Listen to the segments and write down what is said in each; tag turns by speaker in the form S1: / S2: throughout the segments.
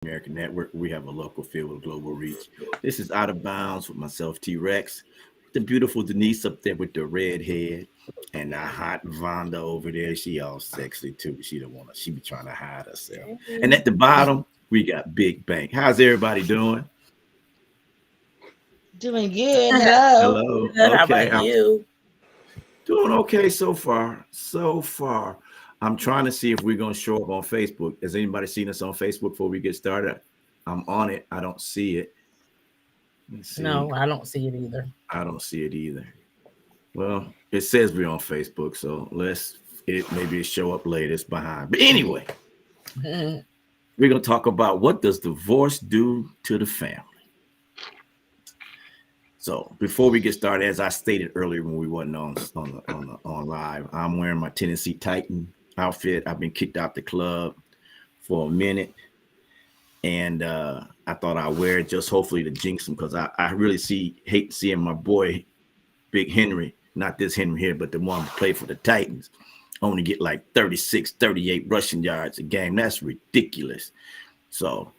S1: American Network. We have a local feel with global reach. This is Out of Bounds with myself, T Rex, the beautiful Denise up there with the red head, and the hot Vonda over there. She all sexy too. She don't wanna. She be trying to hide herself. And at the bottom, we got Big Bank. How's everybody doing?
S2: Doing good. Hello.
S1: Hello.
S3: Good. How
S1: Okay,
S3: about
S1: I'm
S3: you?
S1: doing okay so far. So far, I'm trying to see if we're gonna show up on Facebook. Has anybody seen us on Facebook before we get started? I'm on it. I don't see it. Let's see.
S3: No, I don't see it either.
S1: I don't see it either. Well, it says we're on Facebook, so let's it maybe it show up later. It's behind. But anyway, we're gonna talk about what does divorce do to the family. So before we get started, as I stated earlier when we wasn't on live, I'm wearing my Tennessee Titan outfit. I've been kicked out the club for a minute, and I thought I'd wear it just hopefully to jinx him because I really hate seeing my boy Big Henry, not this Henry here, but the one who played for the Titans, only get like 36, 38 rushing yards a game. That's ridiculous. So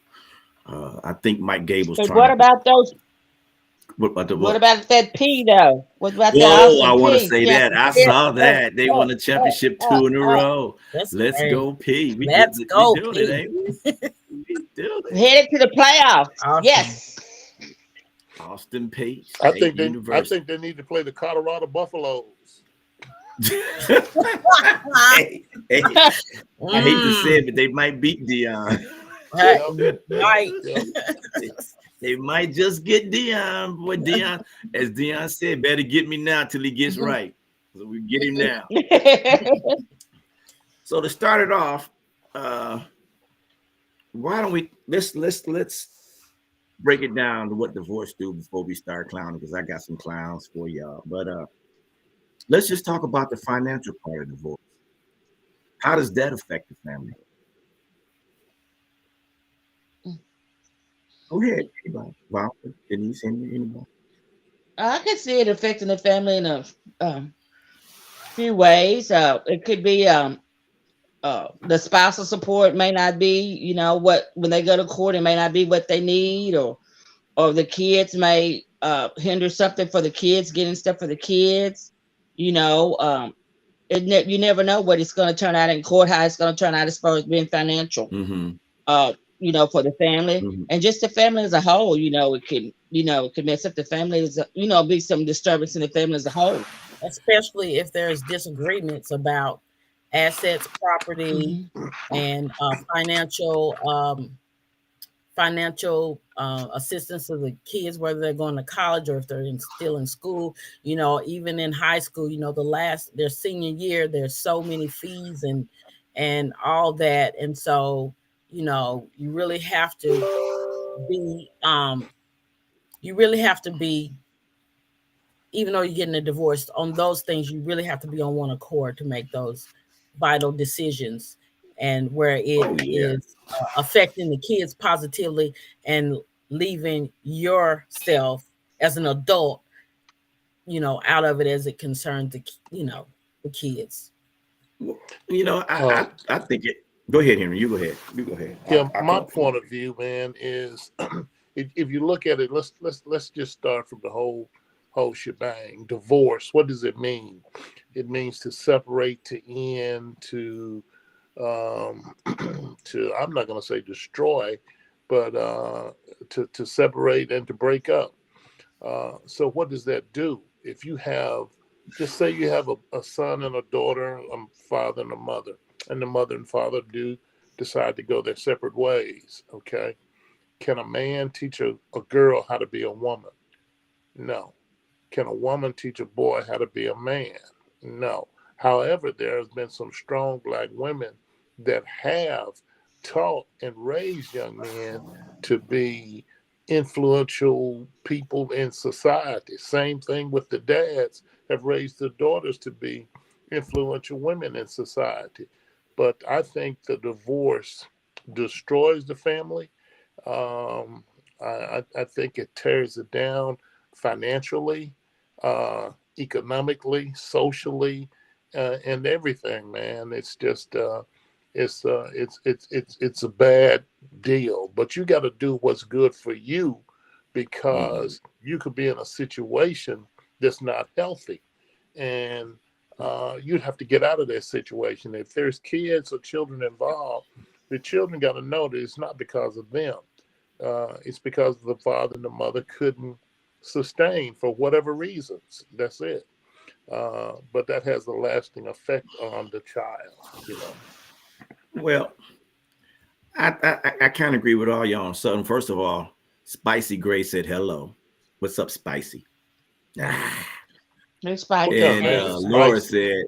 S1: I think Mike Gable's
S2: But
S1: trying
S2: what
S1: to.
S2: about those?
S1: What about the
S2: What
S1: what?
S2: about that P though? What about that
S1: Whoa, I
S2: Austin
S1: want to
S2: P?
S1: say that. I
S3: Yeah.
S1: saw that. They won the championship two in a row.
S3: That's
S1: Let's
S3: great.
S1: go, P.
S3: Let's
S1: We
S3: go,
S1: doing it,
S3: P.
S1: ain't we? We doing it.
S2: Headed to the playoffs.
S3: Awesome.
S2: Yes.
S1: Austin P.
S4: I
S1: State
S4: think they I
S1: University.
S4: think they need to play the Colorado Buffaloes.
S1: Hey, hey, I hate to say it, but they might beat Dion.
S3: Right.
S4: Yeah.
S1: They might just get Dion. Boy, Dion, as Dion said, better get me now till he gets right. So we get him now. So to start it off, why don't we let's break it down to what divorce do before we start clowning because I got some clowns for y'all. But let's just talk about the financial part of divorce. How does that affect the family? Go ahead, anybody. Well, Denise, anybody?
S2: I can see it affecting the family in a few ways. It could be the spousal support may not be, what when they go to court, it may not be what they need, or the kids may hinder something for the kids, getting stuff for the kids. You know, you never know what it's going to turn out in court, how it's going to turn out as far as being financial.
S1: Mm-hmm.
S2: For the family
S1: Mm-hmm.
S2: and just the family as a whole. It could mess up the family be some disturbance in the family as a whole.
S3: Especially if there's disagreements about assets, property,
S2: Hmm.
S3: and financial assistance to the kids, whether they're going to college or if they're still in school. Even in high school, their senior year, there's so many fees and all that, and so you really have to be you really have to be even though you're getting a divorce on those things, you really have to be on one accord to make those vital decisions and where it
S1: Oh yeah.
S3: is affecting the kids positively and leaving yourself as an adult, out of it as it concerns the kids.
S1: Well, you know,
S4: Uh,
S1: I think it. Go ahead, Henry. You go ahead. You go ahead.
S4: yeah,
S1: I
S4: my
S1: can.
S4: point of view, man, is if you look at it, let's just start from the whole shebang. Divorce. What does it mean? It means to separate, to end, to to I'm not going to say destroy, but to separate and to break up. So what does that do? If you have, just say you have a son and a daughter, a father and a mother, and the mother and father do decide to go their separate ways, okay? Can a man teach a girl how to be a woman? No. Can a woman teach a boy how to be a man? No. However, there has been some strong black women that have taught and raised young men to be influential people in society. Same thing with the dads have raised their daughters to be influential women in society. But I think the divorce destroys the family. Um, I think it tears it down financially, economically, socially, and everything, man. It's just it's a bad deal. But you got to do what's good for you,
S1: Mhm.
S4: because you could be in a situation that's not healthy, and you'd have to get out of that situation. If there's kids or children involved, the children got to know that it's not because of them. It's because the father and the mother couldn't sustain for whatever reasons. That's it. But that has a lasting effect on the child.
S1: Well, I kind of agree with all y'all on something. First of all, Spicy Gray said hello. What's up, Spicy? Ah.
S2: It's
S4: What
S2: spicy.
S4: kind of
S1: And
S4: name is
S3: Hey,
S1: Laura
S4: spicy?
S1: said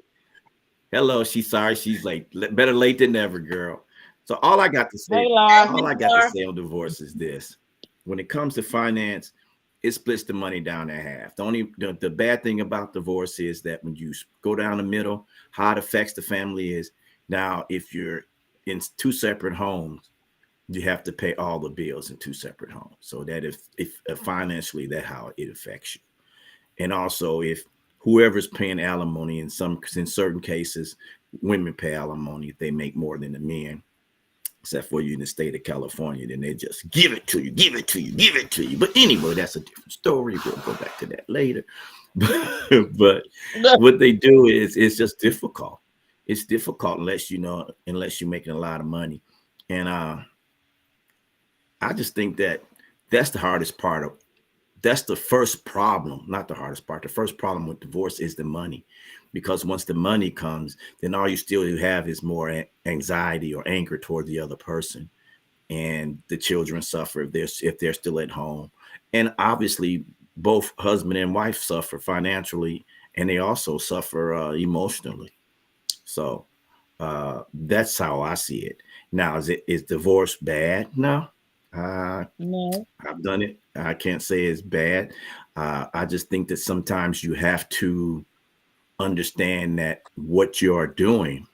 S1: hello. She's sorry. She's like better late than never, girl. So all I got to
S2: Hey,
S1: say,
S2: Laura.
S1: all I got to
S3: Laura.
S1: say on divorce is this: when it comes to finance, it splits the money down in half. The bad thing about divorce is that when you go down the middle, how it affects the family is now if you're in two separate homes, you have to pay all the bills in two separate homes. So that if financially that how it affects you. And also if whoever's paying alimony in certain cases, women pay alimony if they make more than the men, except for you in the state of California, then they just give it to you, give it to you, give it to you. But anyway, that's a different story. We'll go back to that later. But what they do is it's just difficult. It's difficult unless you're making a lot of money. And I just think that that's the hardest part of that's the first problem, not the hardest part. The first problem with divorce is the money, because once the money comes, then all you still have is more anxiety or anger toward the other person, and the children suffer if they're still at home, and obviously both husband and wife suffer financially, and they also suffer emotionally. So that's how I see it. Now, is divorce bad? No. Uh,
S2: No.
S1: I've done it. I can't say it's bad. I just think that sometimes you have to understand that what you are doing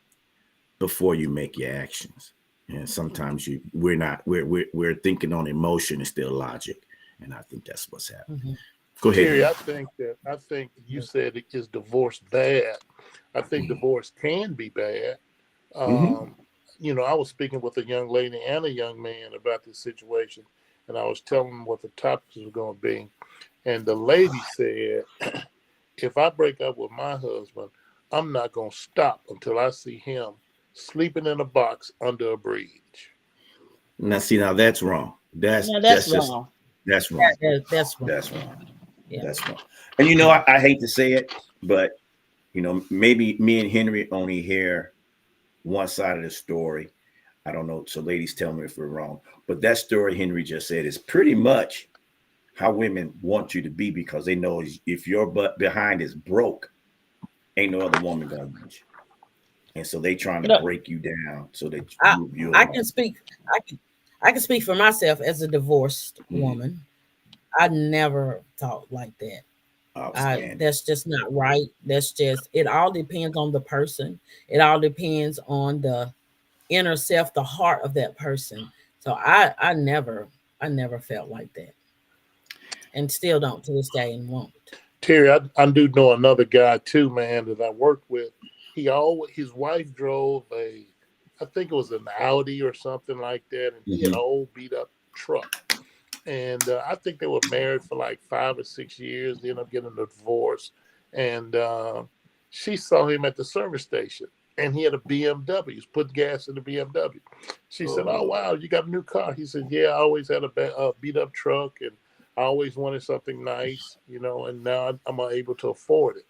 S1: before you make your actions. And sometimes we're thinking on emotion instead of logic, and I think that's what's happening.
S3: Mhm.
S1: Go ahead,
S4: Terry,
S1: Henry.
S4: I think you said is divorce bad. I think divorce can be bad.
S1: Mm-hmm.
S4: Um, I was speaking with a young lady and a young man about this situation, and I was telling them what the topics were going to be. And the lady said, if I break up with my husband, I'm not going to stop until I see him sleeping in a box under a bridge.
S1: Now, see, now that's wrong. That's
S2: No, that's
S1: that's just
S2: wrong.
S1: that's wrong.
S3: That's wrong.
S1: That's
S3: Yeah,
S1: wrong.
S3: yeah.
S1: That's wrong. And I hate to say it, but maybe me and Henry only hear one side of the story. I don't know. So, ladies, tell me if we're wrong. But that story Henry just said is pretty much how women want you to be, because they know if your butt behind is broke, ain't no other woman gonna want you. And so they trying to
S2: No,
S1: break you down so that
S3: I I
S1: you'll
S3: can speak. I can speak for myself as a divorced
S1: mhm,
S3: woman. I never thought like that.
S1: outstanding.
S3: That's just not right. That's just it. All depends on the person. It all depends on the inner self, the heart of that person. So I never felt like that, and still don't to this day, and won't.
S4: Terry, I do know another guy too, man, that I worked with. His wife drove I think it was an Audi or something like that, and he had an
S1: Mhm.
S4: old beat up truck. And I think they were married for like 5 or 6 years. They ended up getting a divorce, and she saw him at the service station, and he had a BMW. He was putting gas in the BMW. She said, "Oh
S1: Oh,
S4: wow, you got a new car?" He said, "Yeah, I always had a beat up truck, and I always wanted something nice, and now I'm able to afford it."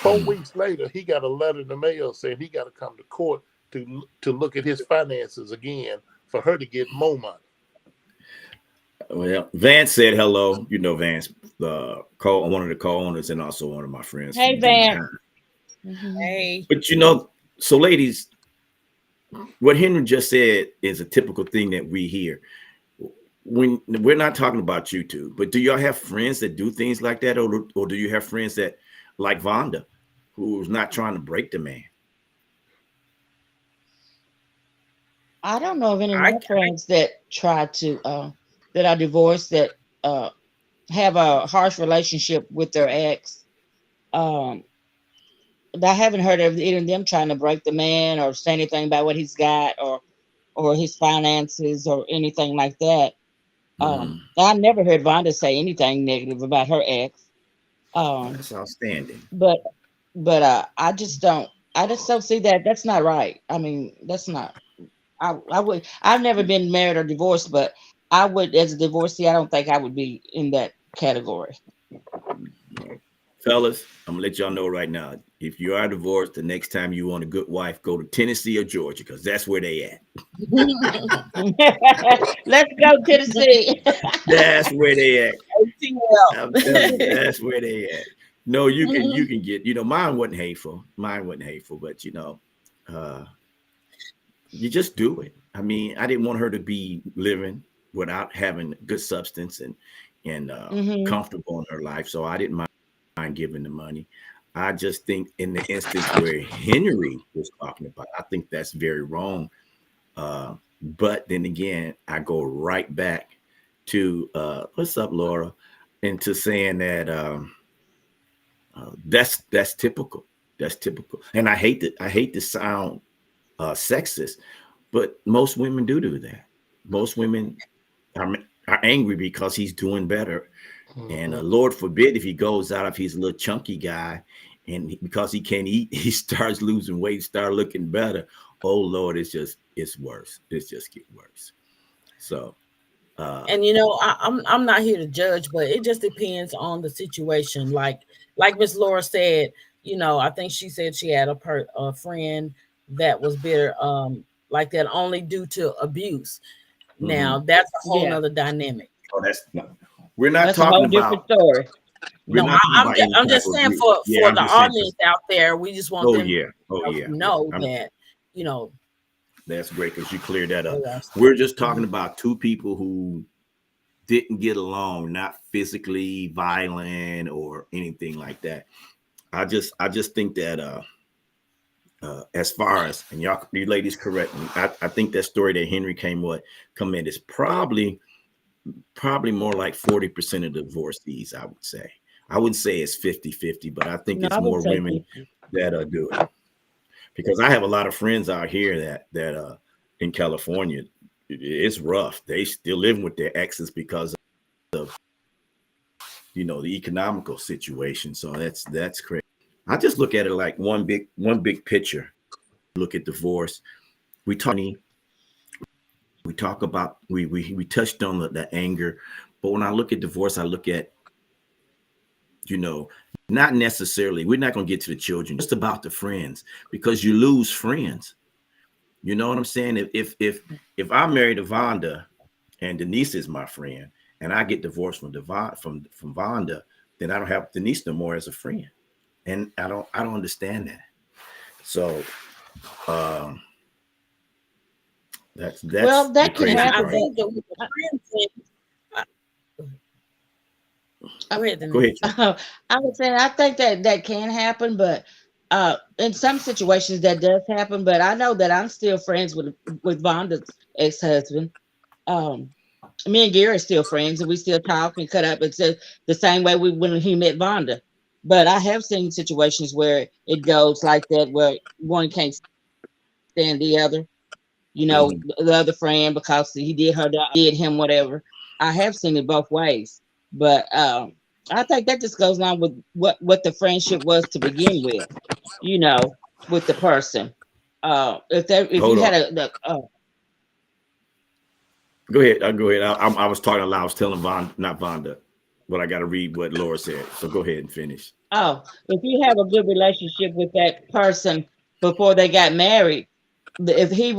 S4: 4 weeks later, he got a letter in the mail saying he got to come to court to look at his finances again for her to get more money.
S1: well, Vance said hello. Vance, one of the co-owners and also one of my friends
S2: hey,
S1: from junior
S2: Van.
S1: high.
S2: Mhm.
S3: Hey,
S1: But so ladies, what Henry just said is a typical thing that we hear. When we're not talking about you two, but do y'all have friends that do things like that, or do you have friends that like Vonda, who's not trying to break the man?
S2: I don't know of any of
S3: I
S2: my friends that try to that are divorced that have a harsh relationship with their ex. Um, I haven't heard of either of them trying to break the man or say anything about what he's got or his finances or anything like that.
S1: Mhm.
S2: I never heard Vonda say anything negative about her ex. Um,
S1: That's outstanding.
S2: but I just don't see that. That's not right. I mean, that's not. I've never been married or divorced, but I would, as a divorcee, I don't think I would be in that category.
S1: Fellas, I'm gonna let y'all know right now. If you are divorced, the next time you want a good wife, go to Tennessee or Georgia, because that's where they at.
S2: Let's go Tennessee.
S1: That's where they at. I'm telling you,
S3: ATL.
S1: that's where they at. No, you can get, mine wasn't hateful. Mine wasn't hateful, but uh you just do it. I mean, I didn't want her to be living without having good substance and
S2: Hmm.
S1: comfortable in her life. So I didn't mind giving the money. I just think in the instance where Henry was talking about, I think that's very wrong. But then again, I go right back to what's up, Laura, into saying that that's typical. That's typical. And I hate to sound sexist, but most women do that. Most women are, are angry because he's doing better. And
S4: Mhm.
S1: Lord forbid if he goes out, if he's a little chunky guy, and because he can't eat, he starts losing weight, start looking better. Oh Lord, it's worse. It's just get worse. So uh
S3: And I'm not here to judge, but it just depends on the situation. Like Miss Laura said, I think she said she had a friend that was bitter, like that only due to abuse.
S1: mhm.
S3: Now that's a whole
S2: Yeah,
S3: nother dynamic.
S1: Oh, that's not, we're not
S2: that's a
S1: talking
S2: whole different
S1: about
S2: story.
S1: we're
S3: No,
S1: not talking about any
S3: I'm
S1: type
S3: just
S1: of
S3: saying
S1: abuse.
S3: for
S1: Yeah, I'm
S3: the
S1: just saying
S3: audience out there, we just want
S1: oh
S3: them
S1: yeah, oh
S3: to
S1: yeah, yeah.
S3: know that you know
S1: That's great because you cleared that
S3: they
S1: up.
S3: are.
S1: We're just talking
S3: Mhm.
S1: about two people who didn't get along, not physically violent or anything like that. I just think that as far as and y'all you ladies correct me, I think that story that Henry come in is probably more like 40% of divorcees, I would say. I wouldn't say it's 50-50, but I think
S2: No,
S1: it's
S2: I would
S1: more
S2: say
S1: women
S2: 50.
S1: that do it. Because I have a lot of friends out here that in California, it's rough. They still living with their exes because of the economical situation. So that's crazy. I just look at it like one big picture. Look at divorce. We talk we talk about we touched on the anger, but when I look at divorce, I look at you know not necessarily. We're not going to get to the children. Just about the friends because you lose friends. You know what I'm saying? If I'm married to Vonda and Denise is my friend, and I get divorced from Vonda, then I don't have Denise no more as a friend, and I don't understand that. So um, that's
S2: Well,
S1: the
S2: that can
S3: And
S1: crazy
S3: I
S2: happen,
S1: part.
S3: think that
S2: but
S3: with the friend thing, uh,
S2: I,
S3: go ahead,
S1: Go ahead,
S3: Denise.
S1: Joe.
S2: I would say I think that that can happen, but in some situations that does happen. But I know that I'm still friends with Vonda's ex husband. Um, Me and Gary are still friends, and we still talk and cut up. It's the same way we when he met Vonda. But I have seen situations where it goes like that, where one can't stand the other. You know,
S1: Mhm.
S2: the other friend because he did her, did him, whatever. I have seen it both ways, but I think that just goes along with what the friendship was to begin with. You know, with the person. If
S1: Hold
S2: you
S1: on.
S2: had
S1: Go ahead. I'll go ahead. I was talking aloud. I was telling not Vonda, but I got to read what Laura said. So go ahead and finish.
S2: if you have a good relationship with that person before they got married, if he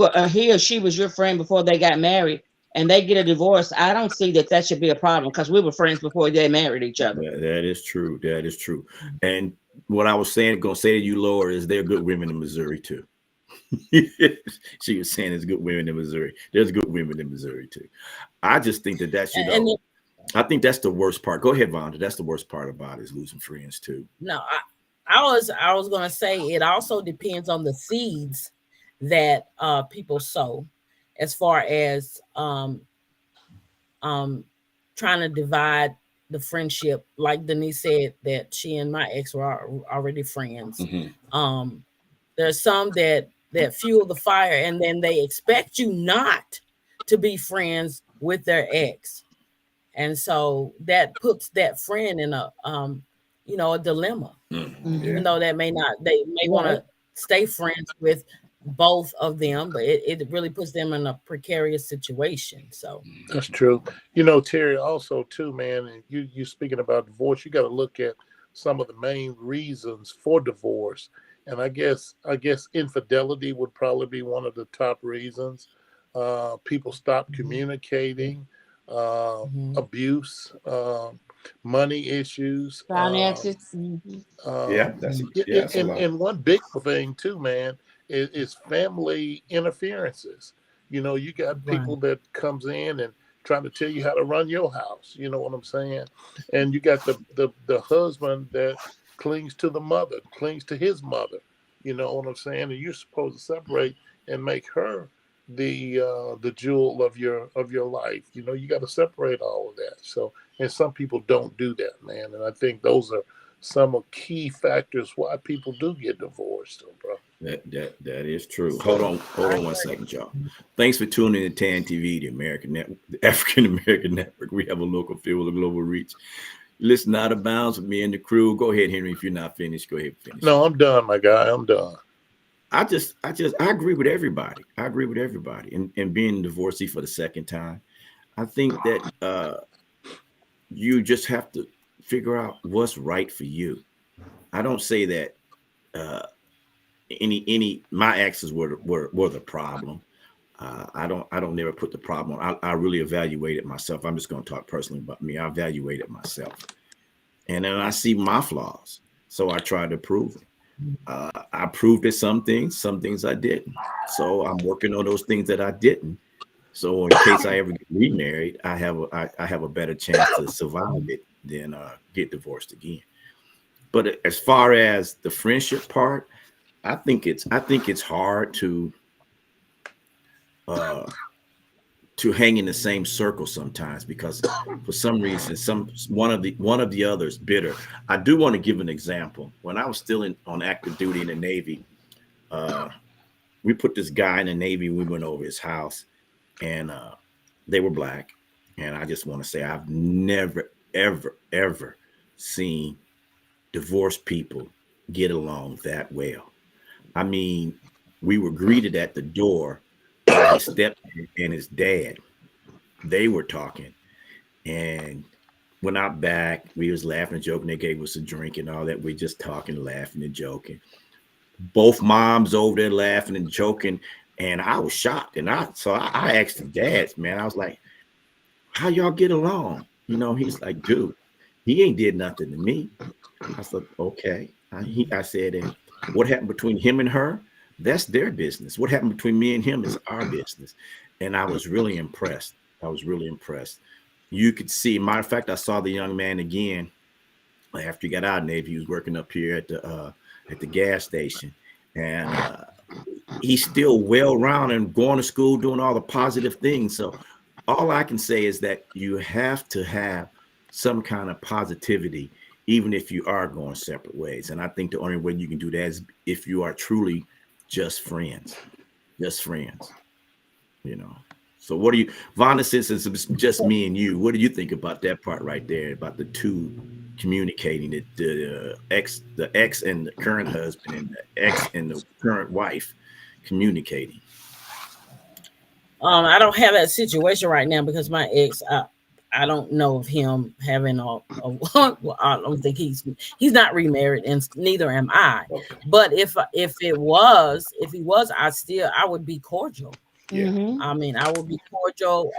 S2: or she was your friend before they got married and they get a divorce, I don't see that that should be a problem because we were friends before they married each other.
S1: That is true. That is true. And what I was saying, going to say to you, Laura, is there are good women in Missouri too. She was saying there's good women in Missouri. There's good women in Missouri too. I just think that's
S3: And
S1: I think that's the worst part. Go ahead, Vonda. That's the worst part about it is losing friends too.
S3: no, I was gonna say it also depends on the seeds that people sow, as far as um trying to divide the friendship, like Denise said, that she and my ex were already friends.
S1: Mhm.
S3: Um, there's some that fuel the fire, and then they expect you not to be friends with their ex, and so that puts that friend in a a dilemma.
S1: Mm.
S3: Even
S1: Yeah.
S2: Mhm.
S3: though they may want
S2: Right.
S3: to stay friends with both of them, but it really puts them in a precarious situation. So
S4: That's true. Terry, also too, man, and you speaking about divorce, you got to look at some of the main reasons for divorce. And I guess infidelity would probably be one of the top reasons. People stop
S3: mhm,
S4: communicating, uh,
S3: mhm,
S4: abuse, money issues.
S2: Finances. Mhm.
S1: Yeah.
S3: mhm,
S1: Yeah. That's a lot.
S4: And one big thing too, man, is family interferences. You got
S3: right.
S4: people that comes in and trying to tell you how to run your house. You know what I'm saying? And you got the husband that clings to the mother, clings to his mother. You know what I'm saying? And you're supposed to separate and make her the jewel of your life. You got to separate all of that. So, and some people don't do that, man. And I think those are some of key factors why people do get divorced, though, bro.
S1: That is true. Hold
S3: I
S1: on one second, y'all. Thanks for tuning in to TAN TV, the American Network, the African American Network. We have a local feel with a global reach. Listen out of bounds with me and the crew. Go ahead, Henry. If you're not finished, go ahead and finish.
S4: No, I'm done, my guy. I'm done.
S1: I agree with everybody. I agree with everybody. And being divorcee for the second time, I think that you just have to figure out what's right for you. I don't say that uh, any my exes were the problem. I don't never put the problem on. I really evaluated myself. I'm just going to talk personally about me. I evaluated myself, and then I see my flaws, so I try to prove it. I proved it some things I didn't. So I'm working on those things that I didn't. So in case I ever get remarried, I have a better chance to survive it than get divorced again. But as far as the friendship part, I think it's hard uh, to hang in the same circle sometimes because for some reason one of the others bitter. I do want to give an example. When I was still on active duty in the Navy, uh, we put this guy in the Navy. We went over his house, and they were black. And I just want to say I've never, ever seen divorced people get along that well. I mean, we were greeted at the door by his step and his dad. They were talking and went out back. We was laughing and joking. They gave us a drink and all that. We just talking, laughing and joking. Both moms over there laughing and joking. And I was shocked. And I asked the dads, man, I was like, how y'all get along? He's like, dude, he ain't did nothing to me. I said, okay. I said, and what happened between him and her? That's their business. What happened between me and him is our business. And I was really impressed. I was really impressed. You could see, matter of fact, I saw the young man again after he got out of Navy. He was working up here at the gas station. And he's still well rounded and going to school, doing all the positive things. So all I can say is that you have to have some kind of positivity, even if you are going separate ways. And I think the only way you can do that is if you are truly just friends, just friends, you know. So what do you, Vonda, since it's just me and you, what do you think about that part right there, about the two communicating, the ex and the current husband and the ex and the current wife communicating?
S3: I don't have that situation right now because my ex. I don't know of him having well, I don't think he's not remarried, and neither am I.
S1: Okay.
S3: But if he was, I would be cordial.
S1: Yeah.
S2: Mhm.
S3: I mean, I would be cordial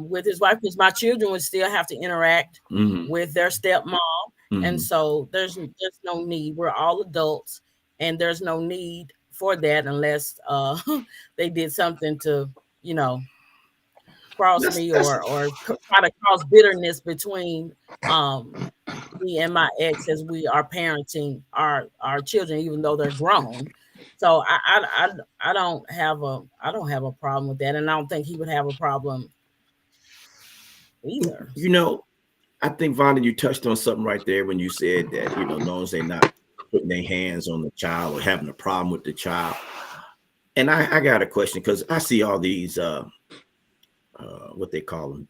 S3: with his wife because my children would still have to interact
S1: Hmm.
S3: with their stepmom, and
S1: Hmm.
S3: so there's no need. We're all adults, and there's no need for that unless they did something to you know cross me
S1: That's
S3: or try to cause bitterness between um me and my ex as we are parenting our children even though they're grown. So I don't have a problem with that, and I don't think he would have a problem either.
S1: you know I think Vonda, you touched on something right there when you said that, you know, long as they're not putting their hands on the child or having a problem with the child. And I got a question because I see all these what they call them,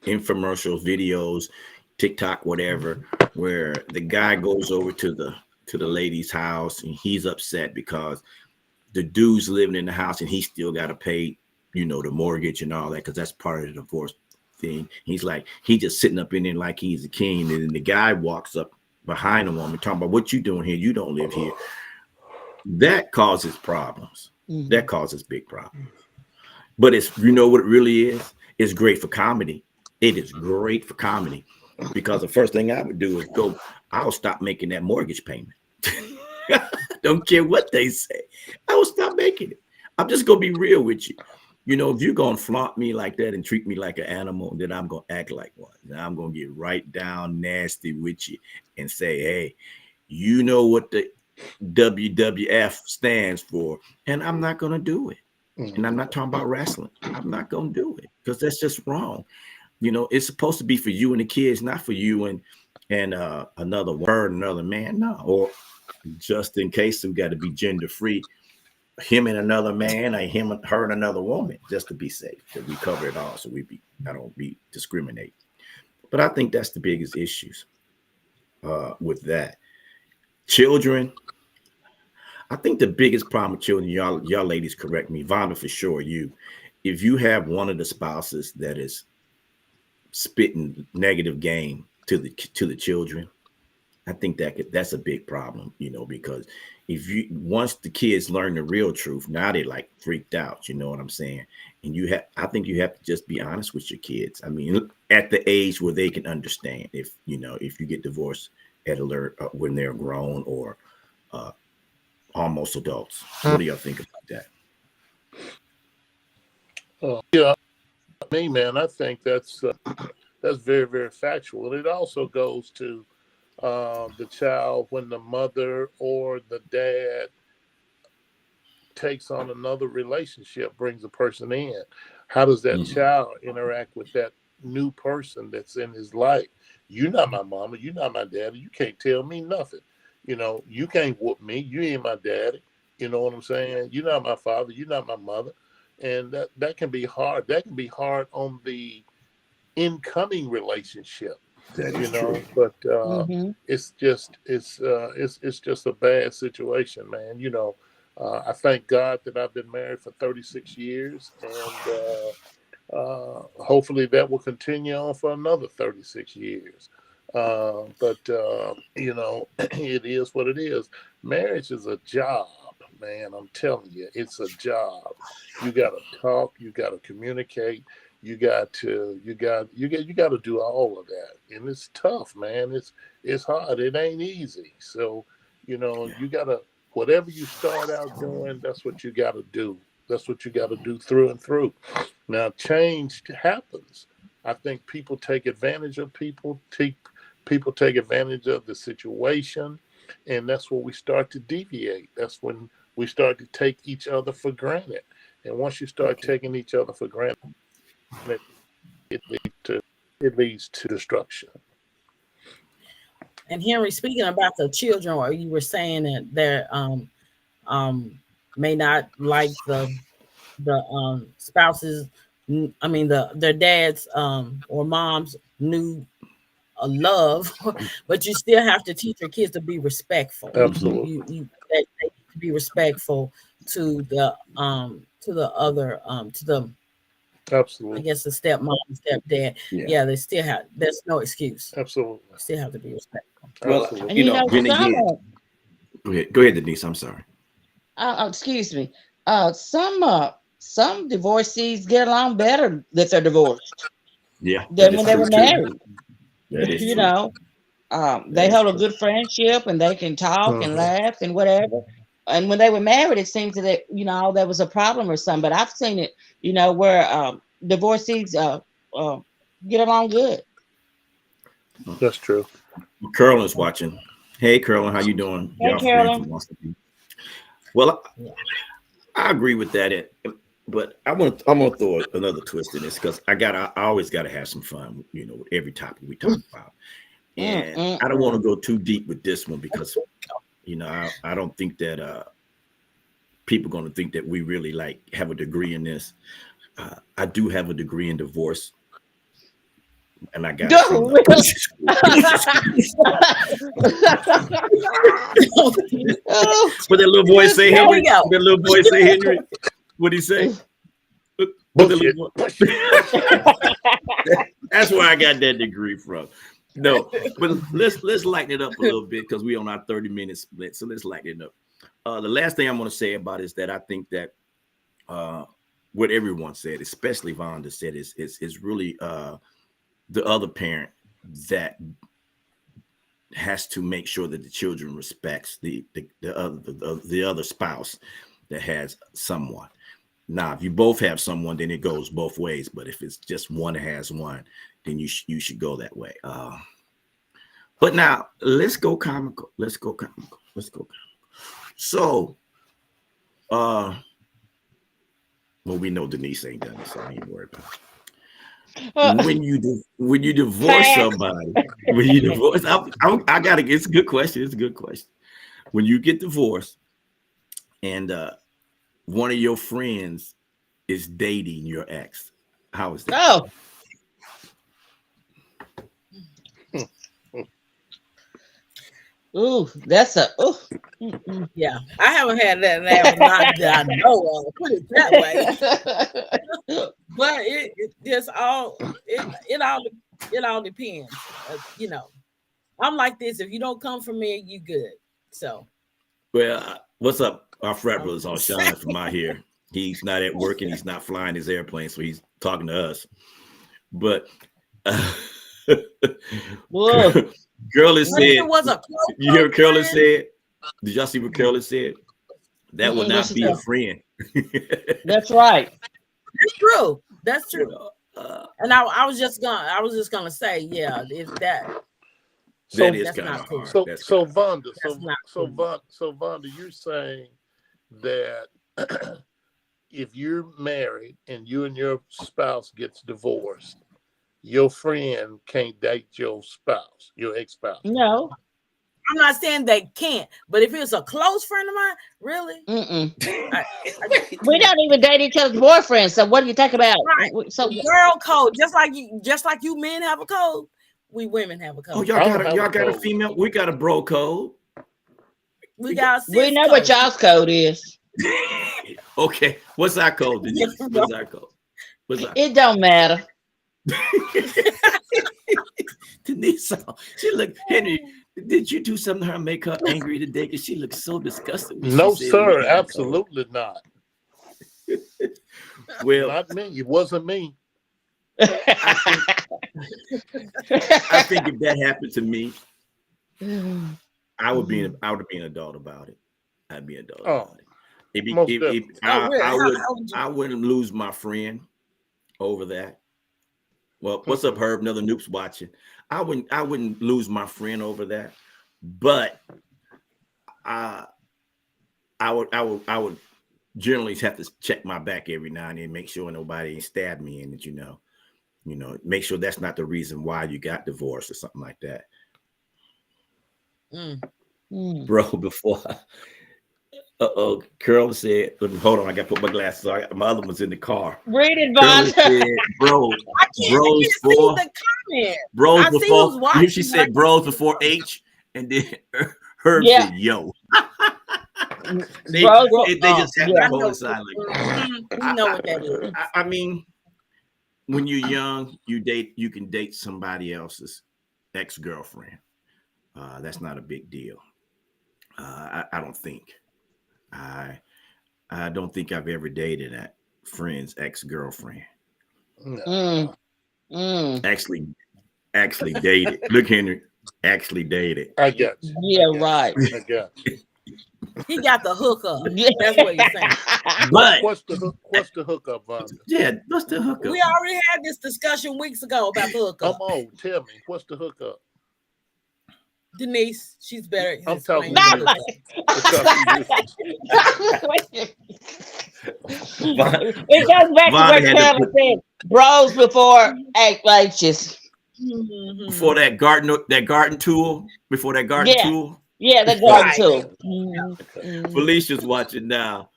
S1: infomercials, videos, TikTok, whatever, where the guy goes over to the lady's house and he's upset because the dude's living in the house and he still got to pay, you know, the mortgage and all that because that's part of the divorce thing. He's like, he just sitting up in there like he's a king, and then the guy walks up behind the woman talking about what you doing here. You don't live here. That causes problems. That causes big problems. But it's, you know what it really is? It's great for comedy. It is great for comedy because the first thing I would do is I'll stop making that mortgage payment. Don't care what they say. I will stop making it. I'm just going to be real with you. You know, if you're going to flaunt me like that and treat me like an animal, then I'm going to act like one. Then I'm going to get right down nasty with you and say, hey, you know what the WWF stands for, and I'm not going to do it. And I'm not talking about wrestling. I'm not going to do it because that's just wrong. You know, it's supposed to be for you and the kids, not for you and another man. No, or just in case we got to be gender free, him and another man, or him and her and another woman, just to be safe. That we cover it all, so I don't be discriminate. But I think that's the biggest issues with that. Children. I think the biggest problem with children, y'all ladies correct me, Vonda for sure, if you have one of the spouses that is spitting negative game to the children, I think that's a big problem, you know, because once the kids learn the real truth, now they like freaked out, you know what I'm saying? And I think you have to just be honest with your kids. I mean, at the age where they can understand if you get divorced when they're grown or almost adults. What do y'all think about
S4: that? Yeah, me, man, I think that's very, very factual. And it also goes to the child when the mother or the dad takes on another relationship, brings a person in. How does that child interact with that new person that's in his life? You're not my mama. You're not my daddy. You can't tell me nothing. You know, you can't whoop me. You ain't my daddy. You know what I'm saying? You're not my father. You're not my mother. And that can be hard. That can be hard on the incoming relationship.
S1: that?
S4: You know, but it's just a bad situation, man. You know, I thank God that I've been married for 36 years, and hopefully that will continue on for another 36 years. But you know, it is what it is. Marriage is a job, man. I'm telling you, it's a job. You got to talk. You got to communicate. You got to do all of that, and it's tough, man. It's hard. It ain't easy. So, you know, you gotta, whatever you start out doing, that's what you got to do. That's what you got to do through and through. Now, change happens. I think people take advantage of people. People take advantage of the situation, and that's where we start to deviate. That's when we start to take each other for granted. And once you start taking each other for granted, it leads to destruction.
S3: And Henry, speaking about the children, or you were saying that they're may not like the spouses. I mean, their dads or moms knew a love, but you still have to teach your kids to be respectful.
S4: Absolutely,
S3: They need to be respectful to the other to the.
S4: absolutely.
S3: I guess the stepmom, stepdad. Yeah, they still have. There's no excuse.
S4: Absolutely,
S3: Still have to be respectful.
S1: Well,
S4: absolutely.
S1: you know, then again, go ahead, Denise. I'm sorry.
S2: Excuse me. Some divorcees get along better that they're divorced
S1: Yeah,
S2: than when they were married.
S1: That is
S2: You
S1: true.
S2: know, they hold a good friendship and they can talk and laugh and whatever. And when they were married, it seems that there was a problem or something. But I've seen it, where divorcees get along good.
S4: That's true.
S1: Carolyn's watching. Hey, Carolyn, how you doing?
S2: Hey, Carolyn.
S1: Well, I agree with that. But I'm gonna throw another twist in this because I always gotta have some fun, with every topic we talk about. And I don't want to go too deep with this one because I don't think that people are going to think that we really like have a degree in this. I do have a degree in divorce, and I got it from
S2: What
S1: that little boy say,
S3: There we
S1: Henry.
S3: go.
S1: What that little boy say, Henry. What he say? What the little boy? That's where I got that degree from. No, but let's lighten it up a little bit because we on our 30-minute split. So let's lighten it up. The last thing I want to say about is that I think that what everyone said, especially Vonda said, is really the other parent that has to make sure that the children respects the other spouse that has someone. Now, if you both have someone, then it goes both ways. But if it's just one that has one, then you should go that way. But now let's go comical. So, well, we know Denise ain't done it, so I ain't worried about it. When you divorce somebody, I gotta. It's a good question. It's a good question. When you get divorced, and one of your friends is dating your ex, how is that?
S2: Oh. Ooh, that's a
S3: Yeah, I haven't had that not that I know of. Put it that way. But it just all it all depends. I'm like this. If you don't come from me, you good. So,
S1: well, what's up? Our frat brother's on shine from out here. He's not at work and he's not flying his airplane, so he's talking to us. But Curly said,
S3: it was a
S1: you hear Curly said? Did y'all see what Curly said? That would not be a friend.
S2: That's right.
S3: That's true. That's true. And I was just gonna say, yeah, if that.
S1: That is
S3: that's
S1: kind
S3: not
S1: of
S3: cool.
S1: hard.
S4: So Vonda,
S3: So
S4: Vonda, you're saying that if you're married and you and your spouse gets divorced, your friend can't date your spouse, your ex-spouse.
S2: No.
S3: I'm not saying they can't, but if it's a close friend of mine, really,
S2: we don't even date each other's boyfriends. So what do you talk about?
S3: Right.
S2: So
S3: girl code, just like you men have a code, we women have a code.
S1: Oh, y'all got a female. We got a bro code.
S3: We got a
S2: we know what y'all's code is.
S1: Okay, what's our code, Denise? What's our code?
S2: It don't matter.
S1: Denise, she looked. Henry, did you do something to her make her angry today? Because she looks so disgusted.
S4: No, sir, absolutely not.
S1: Well,
S4: not me. It wasn't me.
S1: I think if that happened to me, I would be an adult about it. I'd be an adult about it. I wouldn't lose my friend over that. Well, what's up, Herb? Another Noob's watching. I wouldn't lose my friend over that, but I would generally have to check my back every now and then, make sure nobody stabbed me, and that make sure that's not the reason why you got divorced or something like that. Bro, before Curl said, hold on, I gotta put my glasses on. My other one's in the car.
S2: Read it, Vonda.
S1: Bros before she said bros before H, and then Herb said yo. they just have to coincide like
S3: you know what that is.
S1: I mean, when you're young, you can date somebody else's ex-girlfriend. That's not a big deal. I don't think. I don't think I've ever dated a friend's ex-girlfriend.
S4: No.
S1: Actually dated. Look, Henry, actually dated.
S4: I got you.
S2: Yeah, right.
S4: I got you.
S3: He got the hookup. That's what he's saying.
S1: But
S4: what's the hookup, Vonda?
S1: Yeah, what's the hookup?
S3: We already had this discussion weeks ago about the hookup.
S4: Come on, tell me, what's the hookup?
S3: Denise, she's better.
S4: I'm
S3: Explain
S4: talking
S3: to
S4: to
S3: you.
S4: you because she used
S2: It goes back to
S1: Vonda
S2: what
S1: had to
S2: Carolyn
S1: put
S2: said. Bros before anxious.
S3: Mhm.
S1: before that garden tool, before that garden
S2: Yeah.
S1: tool.
S2: Yeah, the
S4: right.
S2: garden
S3: Right.
S2: too.
S4: Okay.
S1: Felicia's watching now.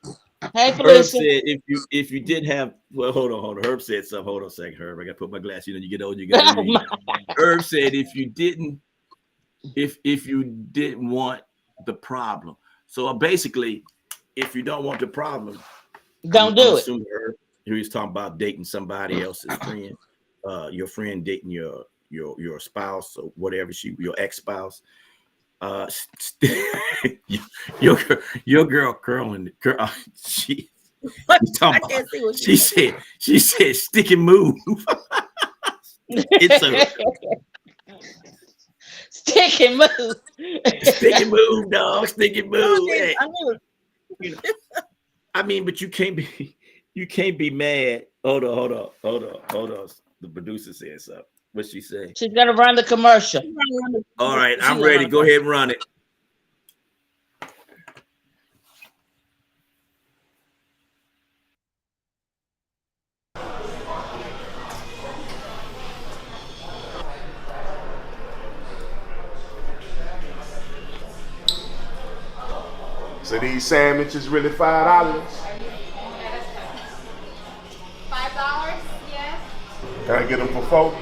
S2: Hey
S1: Herb
S2: Felicia.
S1: said if you did have well, hold on. Herb said something. Hold on a second, Herb. I gotta put my glass. You know, you get old, you gotta
S2: Oh
S1: read.
S2: my.
S1: Herb said if you didn't want the problem. So basically, if you don't want the problem,
S2: Don't
S1: I'm
S2: do it.
S1: assuming Herb, he was talking about dating somebody else's friend, your friend dating your spouse or whatever your ex spouse. Uh, your your girl, she you
S3: I
S1: talking about,
S3: can't see what she said.
S1: she said stick and move. It's a
S2: Stick and move.
S1: stick and move, dog. Stick and
S3: No, I
S1: move.
S3: didn't.
S1: Hey,
S3: I knew it.
S1: you know, I mean, but you can't be mad. Hold on. The producer said something. What she say?
S2: She's gonna run the commercial.
S1: All right,
S3: She
S1: I'm
S3: gonna
S1: ready.
S3: run
S1: Go ahead and run it.
S5: So these sandwiches really $5?
S6: $5? Yes.
S5: Can I get them for 4?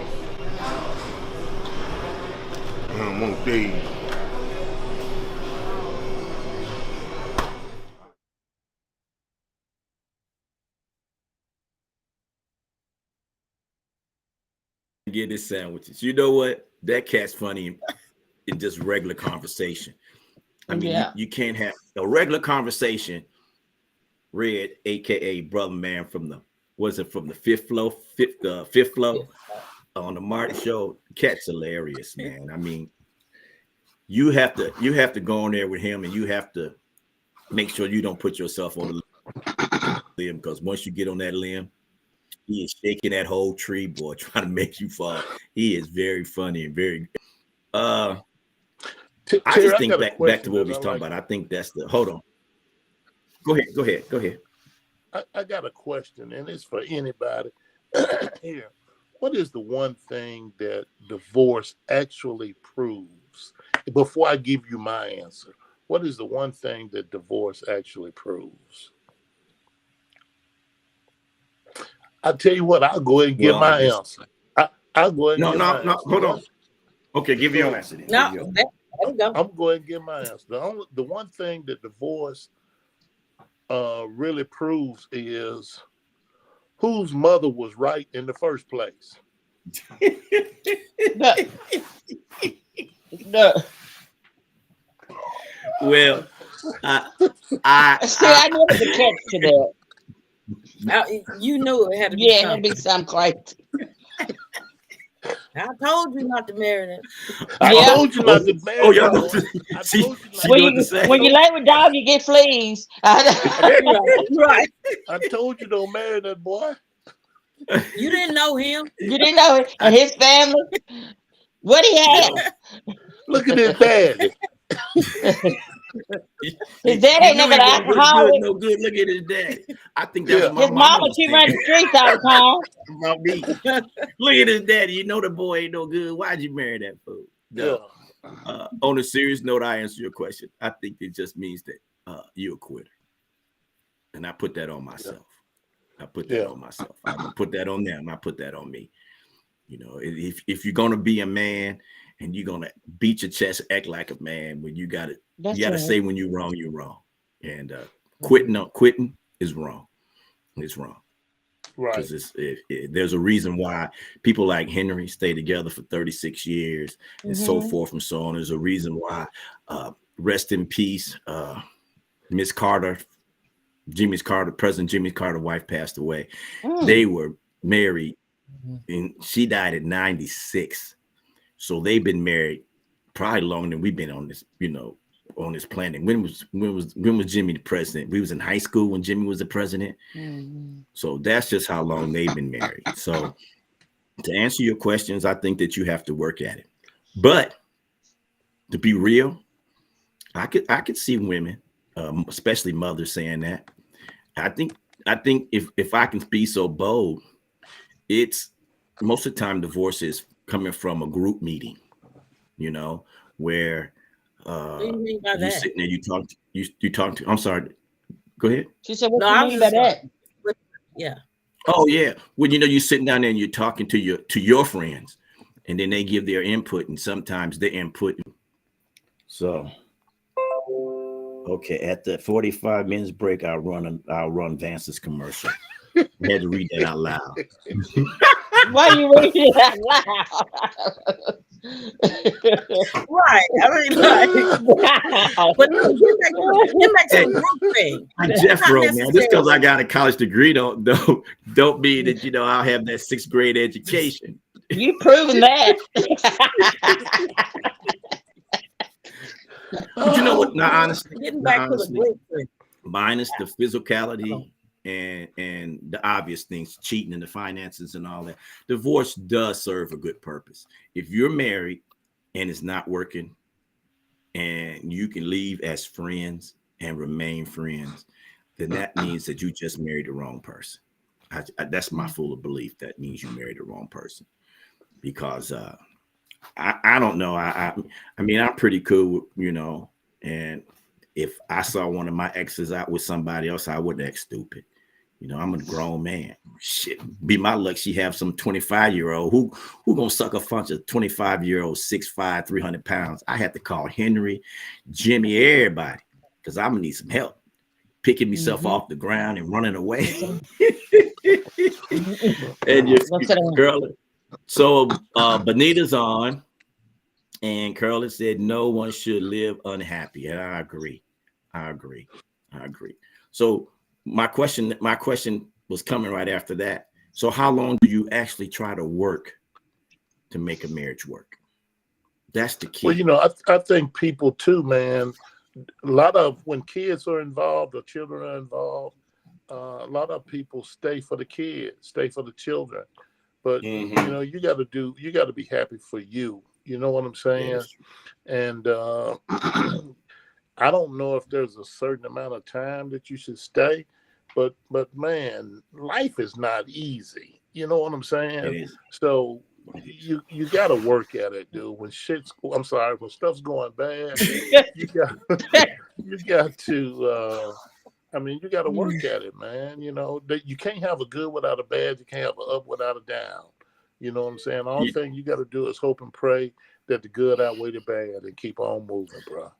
S5: I don't want these.
S1: Get his sandwiches. You know what? That cat's funny in just regular conversation. I mean,
S2: Yeah.
S1: you can't have a regular conversation. Red, aka Brother Man from the fifth flow on the Martin show. Cat's hilarious, man. I mean, you have to go on there with him, and you have to make sure you don't put yourself on the limb, because once you get on that limb, he is shaking that whole tree, boy, trying to make you fall. He is very funny and very. I
S4: Terry,
S1: just
S4: I
S1: think
S4: got a
S1: back to
S4: question
S1: what
S4: that
S1: we
S4: I
S1: was talking
S4: like.
S1: about. I think that's the. Hold on. Go ahead.
S4: I got a question, and it's for anybody here. What is the one thing that divorce actually proves? Before I give you my answer, what is the one thing that divorce actually proves? I'll tell you what, I'll go ahead and give
S1: Well, I
S4: my
S1: guess
S4: answer. I'll go ahead and
S1: no,
S4: give
S1: no,
S4: my
S1: no.
S4: answer.
S1: Hold on. Okay, give your
S4: So
S1: answer then.
S3: No,
S1: Give your.
S3: there we go.
S4: I'm going to give my answer. The one thing that divorce really proves is whose mother was right in the first place.
S2: The, the,
S1: Well, I,
S2: see, I knew there was a catch to that.
S3: You knew it had to be
S2: Yeah, it had to be
S3: something.
S2: something crazy.
S3: I told you not to marry them.
S4: I
S2: Yeah.
S4: told you not to
S1: oh,
S4: marry
S1: y'all
S4: that
S1: know.
S4: boy. I
S1: She
S4: told you not.
S1: know what to say.
S2: When you lay with dog, you get fleas.
S3: Right.
S4: I told you don't marry that boy.
S3: You didn't know him.
S2: You didn't know it. And his family, what he had.
S4: Look at his daddy.
S2: His dad
S1: You
S2: ain't
S1: knew
S2: never
S1: he
S2: an
S1: wasn't good,
S2: alcoholic.
S1: no good. Look at his daddy. I think that's
S4: Yeah.
S1: what my
S2: His
S1: mama
S2: mama,
S1: was
S2: she run
S1: thinking
S2: the streets all the time.
S1: about me. Look at his daddy. You know the boy ain't no good. Why'd you marry that fool?
S4: Yeah.
S1: No. On a serious note, I answer your question. I think it just means that you're a quitter, and I put that on myself. I put that on myself. I don't put that on them. I put that on me. You know, if you're gonna be a man and you're gonna beat your chest, act like a man, when you gotta say when you're wrong, you're wrong. And quitting is wrong. It's wrong.
S4: Right.
S1: Because there's a reason why people like Henry stay together for 36 years and so forth and so on. There's a reason why, rest in peace, Miss Carter, President Jimmy Carter wife passed away. They were married and she died at 96. So they've been married probably longer than we've been on this, on this planet. When was Jimmy the president? We was in high school when Jimmy was the president. So that's just how long they've been married. So to answer your questions, I think that you have to work at it. But to be real, I could see women, especially mothers, saying that. I think if I can be so bold, it's most of the time divorce is coming from a group meeting, you know, where
S3: What do you mean by
S1: you
S3: that?
S1: sitting there, you talk to. I'm sorry. Go ahead.
S2: She said, "What
S3: No,
S2: you
S3: I was
S2: mean by
S3: just
S2: that?"
S3: yeah.
S1: Oh yeah. Well, you're sitting down there and you're talking to your friends, and then they give their input, and sometimes their input. So okay, at the 45 minutes break, I'll run Vance's commercial. I had to read that out loud.
S2: Why you reading it out loud?
S3: Right. I mean, like,
S2: Wow.
S3: but no, get back to
S1: Hey,
S3: the group thing. It's not
S1: Jeffro, man, just because I
S3: necessarily
S1: got a college degree don't mean that I'll have that sixth grade education.
S2: You proving that.
S1: But you know what?
S3: getting
S1: Now
S3: back to the
S1: honestly,
S3: group thing.
S1: minus the
S3: Hold
S1: physicality and the obvious things, cheating and the finances and all that, divorce does serve a good purpose. If you're married and it's not working, and you can leave as friends and remain friends, then that means that you just married the wrong person. That's my full of belief. That means you married the wrong person because I don't know. I mean, I'm pretty cool, and if I saw one of my exes out with somebody else, I wouldn't act stupid. I'm a grown man. Shit, be my luck. She have some 25-year-old who gonna suck a bunch of 25-year-old, 6'5", 300 pounds. I had to call Henry, Jimmy, everybody, because I'm gonna need some help picking myself off the ground and running away. And your
S2: What's that?
S1: girl. So Bonita's on, and Curly said no one should live unhappy, and I agree. I agree. So my question was coming right after that. So how long do you actually try to work to make a marriage work? That's the key.
S4: Well, I think people too, man. A lot of when kids are involved or children are involved, a lot of people stay for the kids, stay for the children. But you got to be happy for you. You know what I'm saying? And I don't know if there's a certain amount of time that you should stay, but man, life is not easy. You know what I'm saying?
S1: It is.
S4: So you got to work at it, dude. When stuff's going bad, you got to. You got to work at it, man. You can't have a good without a bad. You can't have an up without a down. You know what I'm saying? All thing you got to do is hope and pray that the good outweigh the bad and keep on moving, bro.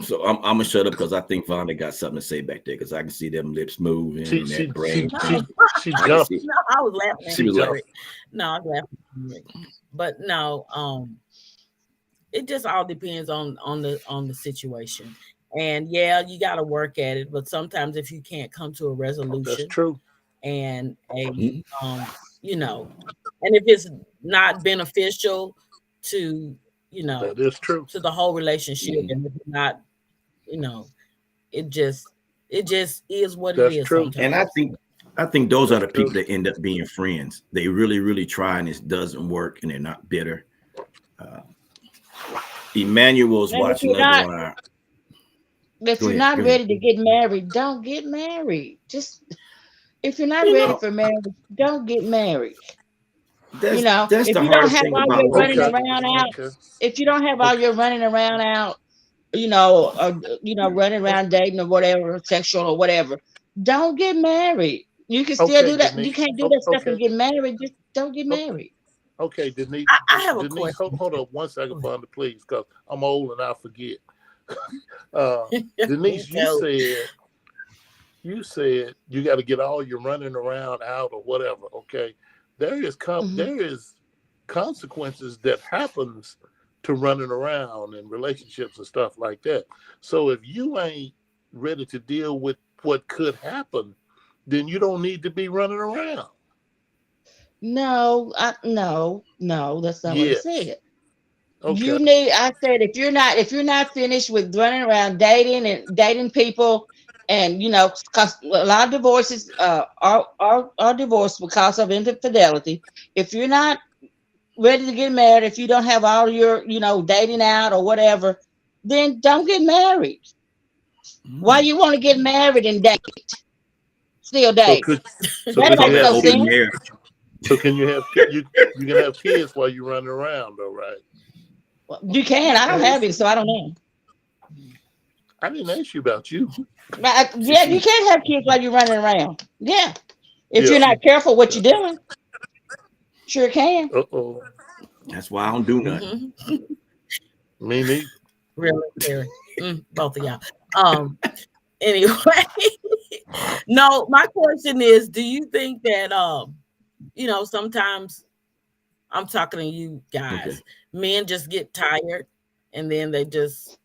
S1: So I'm gonna shut up because I think Vonda got something to say back there because I can see them lips moving and that brain.
S4: She jumped.
S3: No, I was laughing.
S1: She was laughing.
S3: No, I'm laughing. But no, it just all depends on the situation. And yeah, you got to work at it. But sometimes if you can't come to a resolution,
S4: That's true.
S3: And and if it's not beneficial to
S4: That is true.
S3: to the whole relationship, and if it's not, it just is what
S4: That's
S3: it is.
S4: true.
S3: Sometimes.
S1: And I think those are the people that end up being friends. They really, really try, and it doesn't work, and they're not bitter. Emmanuel's watching another one.
S2: If you're not ready to get married, don't get married. Just if you're not ready for marriage, don't get married.
S1: That's
S2: If
S1: the
S2: you don't
S1: hardest
S2: have
S1: thing
S2: all
S1: about
S2: your running
S1: okay.
S2: around out, if you don't have all your running around out, or running around dating or whatever, sexual or whatever, don't get married. You can still do that.
S4: Denise.
S2: You can't do that stuff
S4: Okay.
S2: and get married. Just don't get married.
S4: Okay, Denise.
S3: I have a
S4: Denise,
S3: question.
S4: hold on 1 second, Vonda, please, because I'm old and I forget. Denise, you said you got to get all your running around out or whatever. Okay, there is consequences that happens to running around in relationships and stuff like that. So if you ain't ready to deal with what could happen, then you don't need to be running around.
S2: No, no, that's not what I
S4: Yes.
S2: said.
S4: Okay.
S2: I said if you're not finished with running around dating people, and because a lot of divorces are divorced because of infidelity. If you're not ready to get married, if you don't have all your, dating out or whatever, then don't get married. Why you want to get married and date? Still
S4: So
S2: date.
S4: could so
S2: That
S4: could you
S2: makes
S1: Call it
S4: have
S2: no
S4: kids?
S1: open
S2: sense.
S1: marriage.
S4: So can you have you can have kids while you're running around though, right?
S2: Well, you can. I don't have it, so I don't know.
S4: I didn't ask you about you.
S2: Yeah, you can have kids while you're running around. Yeah. If
S4: Yeah.
S2: you're not careful what you're doing, sure can.
S4: Uh-oh.
S1: That's why I don't do nothing.
S3: Mm-hmm.
S4: Me neither.
S3: Really, very. Both of y'all. Anyway, no, my question is, do you think that sometimes I'm talking to you guys,
S1: Okay.
S3: men just get tired and then they just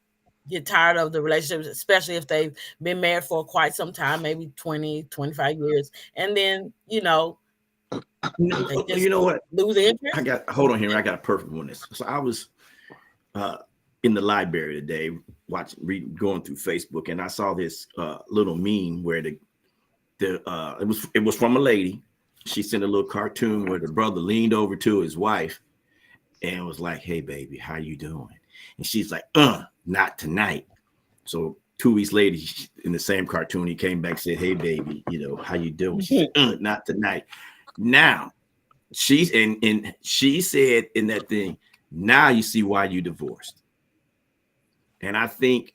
S3: get tired of the relationship, especially if they've been married for quite some time, maybe 20, 25 years, and then they just
S1: You know what?
S3: lose interest.
S1: Hold on here. I got a perfect one. So I was in the library today, going through Facebook, and I saw this little meme where it was from a lady. She sent a little cartoon where the brother leaned over to his wife and was like, "Hey, baby, how you doing?" And she's like, not tonight." So 2 weeks later, in the same cartoon, he came back and said, "Hey, baby, how you doing?" She said, "Not tonight." Now, she said in that thing, "Now you see why you divorced." And I think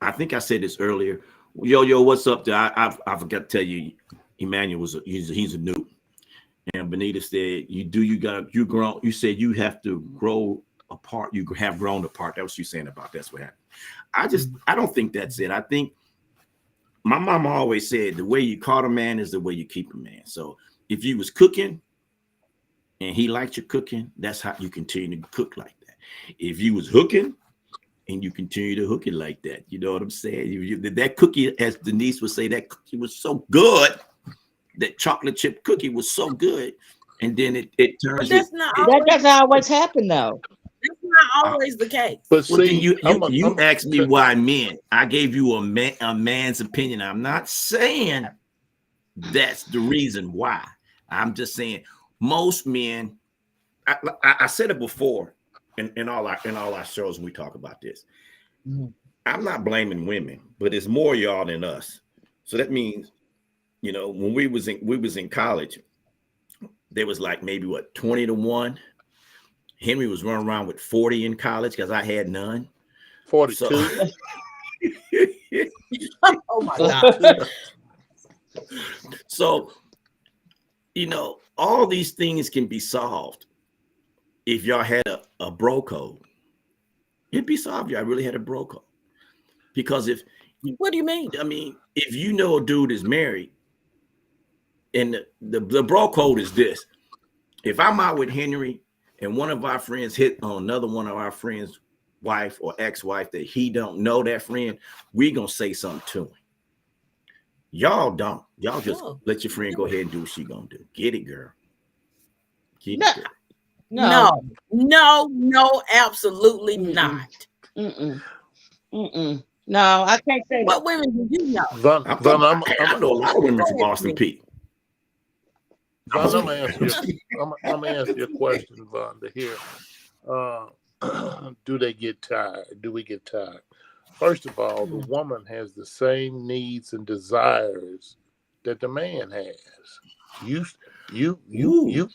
S1: I said this earlier. Yo, what's up there? I forgot to tell you, Emmanuel he's a new. And Benita said, you grown. You said you have to grow apart. You have grown apart. That's what you're saying about that's what happened. I don't think that's it. I think my mama always said the way you caught a man is the way you keep a man. So if you was cooking and he liked your cooking, that's how you continue to cook like that. If you was hooking and you continue to hook it like that, you know what I'm saying? That cookie, as Denise would say, that cookie was so good. That chocolate chip cookie was so good, and then it turns.
S3: But that's not
S2: That
S3: always,
S2: doesn't always happen, though.
S3: that's not always the case.
S4: But
S1: Well, then
S4: see,
S1: you asked me why men. I gave you a man's opinion. I'm not saying that's the reason why. I'm just saying most men. I said it before in all our shows when we talk about this. I'm not blaming women, but it's more y'all than us. So that means, when we was in college, there was like maybe 20-1. Henry was running around with 40 in college because I had none.
S4: 42.
S1: So,
S3: Oh my God.
S1: so, all these things can be solved if y'all had a bro code. It'd be solved if y'all really had a bro code. Because
S3: What do you mean?
S1: I mean, if a dude is married, and the bro code is this: if I'm out with Henry and one of our friends hit on another one of our friends' wife or ex-wife that he don't know that friend, we gonna say something to him. Y'all don't. Y'all just let your friend go ahead and do what she gonna do. Get it, girl. Get it, girl.
S3: No, absolutely not.
S2: No, I can't say
S3: What
S2: that.
S3: women do you know?
S1: I know a lot of women from Austin Peay.
S4: I'm gonna ask you a question, Vonda. Here, do they get tired? Do we get tired? First of all, the woman has the same needs and desires that the man has. You've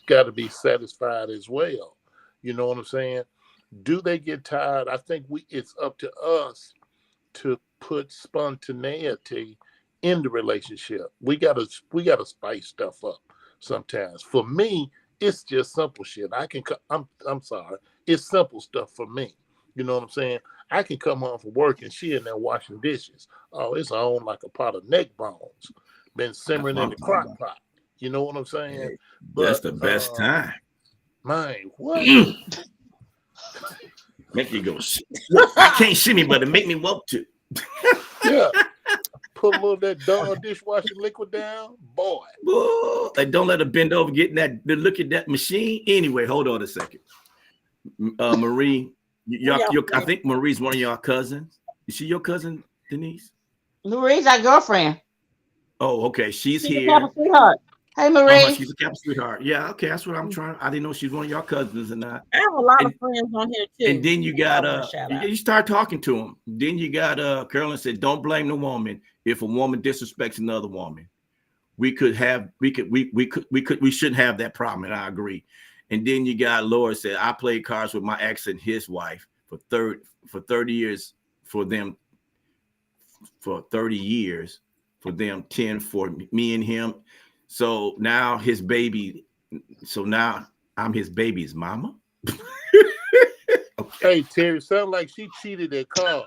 S4: got to be satisfied as well. You know what I'm saying? Do they get tired? I think it's up to us to put spontaneity in the relationship. We gotta spice stuff up sometimes. For me, it's just simple shit. I'm sorry. It's simple stuff for me. You know what I'm saying? I can come home from work and she in there washing dishes. Oh, it's on like a pot of neck bones. Been simmering in the crock pot. You know what I'm saying?
S1: Hey, that's the best time.
S4: Man, what?
S1: Make you go. I can't shimmy, but it make me want to.
S4: Yeah. Put a little of that Dawn dishwashing liquid down, boy.
S1: Like, don't let her bend over, getting look at that machine. Anyway, hold on a second. Marie, I think Marie's one of y'all cousins. Is she your cousin, Denise?
S2: Marie's our girlfriend.
S1: Oh, okay. She's
S2: She's
S1: here.
S2: a sweetheart. Hey,
S1: Uh-huh,
S2: Marie.
S1: she's a Catholic sweetheart. Yeah, okay, that's what I'm trying. I didn't know she was one of your cousins or not.
S3: I have a lot of
S1: And
S3: friends on here
S1: and
S3: too.
S1: then you
S3: I
S1: got
S3: want to shout out.
S1: you start talking to him. Then you got Carolyn said, don't blame the woman if a woman disrespects another woman. We shouldn't have that problem, and I agree. And then you got Laura said, I played cards with my ex and his wife for 30 years for them, for 30 years for them, 10 for me and him. So now his baby, so now I'm his baby's mama.
S4: Hey, Terry, sound like she cheated at cards.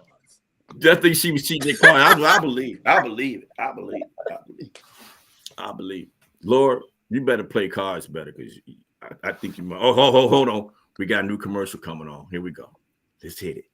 S1: Just think she was cheating at coin. I believe. I believe it. I believe. I believe. I believe. Lord, you better play cards better because I think you might. Oh, hold on. We got a new commercial coming on. Here we go. Let's hit it.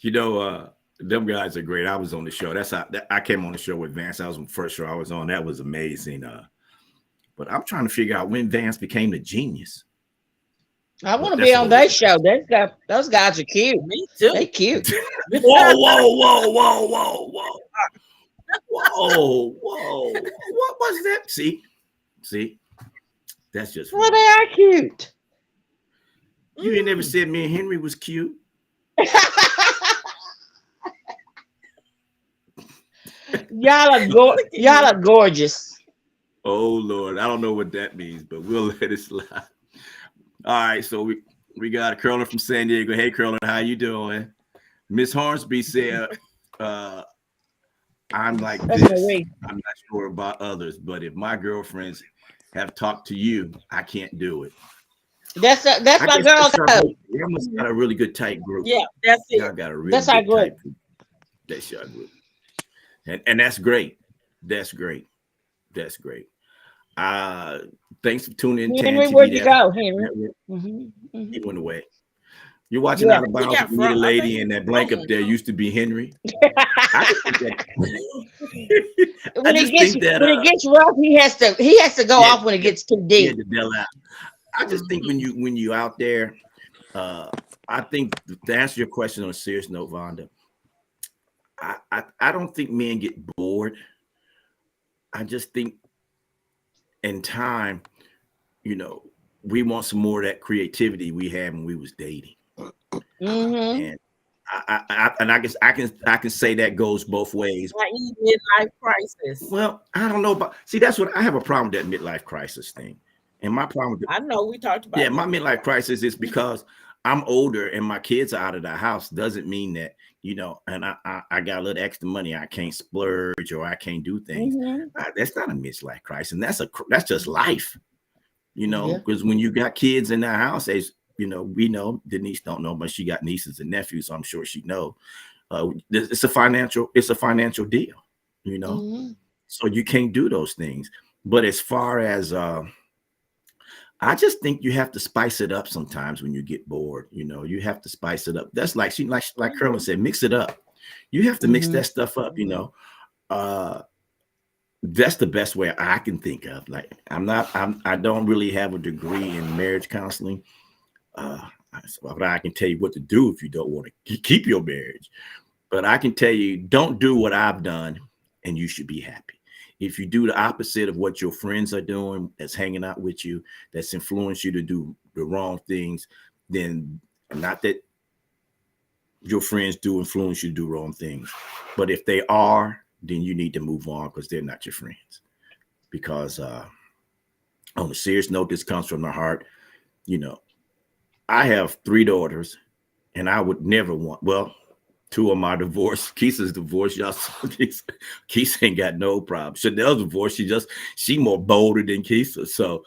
S1: You know, them guys are great. I was on the show. That's how I came on the show with Vance. That was the first show I was on. That was amazing. But I'm trying to figure out when Vance became the genius.
S2: I want
S1: But
S2: to
S1: that's
S2: be
S1: a
S2: on
S1: whole
S2: their
S1: different
S2: show. Those guys are cute.
S3: Me too.
S2: They cute.
S1: whoa. What was that? See, that's just
S2: Well,
S1: wrong.
S2: they are cute.
S1: You ain't never said me and Henry was cute.
S2: Y'all are gorgeous.
S1: Oh Lord, I don't know what that means, but we'll let it slide. All right, so we got a curler from San Diego. Hey, curler, how you doing? Miss Hornsby said, "I'm like
S2: That's
S1: this.
S2: Marie.
S1: I'm not sure about others, but if my girlfriends have talked to you, I can't do it."
S2: That's
S1: I
S2: my
S1: guess
S2: girl
S1: that's our
S2: code.
S1: group. You must got a really good tight group.
S3: Yeah, that's it.
S1: Y'all got a really
S2: That's our
S1: good
S2: group.
S1: tight group. That's your group, and that's great. That's great. That's great. Thanks for tuning in, Tan
S2: Henry, where'd
S1: TV.
S2: you
S1: That's
S2: go, Henry?
S1: network.
S2: Mm-hmm.
S1: He went away. You're watching
S2: Yeah.
S1: Out of
S3: He
S1: Bounds
S3: got
S1: with Anita
S3: from. I
S1: Lady,
S3: think
S1: and that blank up
S3: from.
S1: there used to be Henry. I just think that. I
S2: when
S1: just think that.
S2: it gets rough, he has to go
S1: Yeah,
S2: off when it
S1: yeah,
S2: gets too
S1: he had
S2: deep.
S1: to bail out. I just think when you out there, I think to answer your question on a serious note, Vonda, I don't think men get bored. I just think in time, you know, we want some more of that creativity we had when we was dating.
S2: Mm-hmm.
S1: And I guess I can say that goes both ways.
S3: Like midlife crisis.
S1: Well, I don't know about that's what I have a problem with that midlife crisis thing. And my problem with
S3: I know we talked about
S1: my
S3: that.
S1: midlife crisis is because I'm older and my kids are out of the house doesn't mean that, and I got a little extra money. I can't splurge or I can't do things.
S2: Mm-hmm.
S1: That's not a midlife crisis. And that's just life,
S2: Yeah.
S1: because when you got kids in the house, as we know, Denise don't know, but she got nieces and nephews, so I'm sure she know. It's a financial deal,
S2: Mm-hmm.
S1: so you can't do those things. But as far as I just think you have to spice it up sometimes when you get bored. You have to spice it up. That's like like Curlin said, mix it up. You have to mix that stuff up. That's the best way I can think of. Like I don't really have a degree in marriage counseling. But I can tell you what to do if you don't want to keep your marriage. But I can tell you, don't do what I've done, and you should be happy. If you do the opposite of what your friends are doing, that's hanging out with you, that's influenced you to do the wrong things, then not that your friends do influence you to do wrong things, but if they are, then you need to move on because they're not your friends. Because on a serious note, this comes from the heart. I have 3 daughters, and I would never want. Well, 2 of my divorced. Keisha's divorced. Y'all saw this. Keisha ain't got no problem. Chanel's divorced. She more bolder than Keisha. So,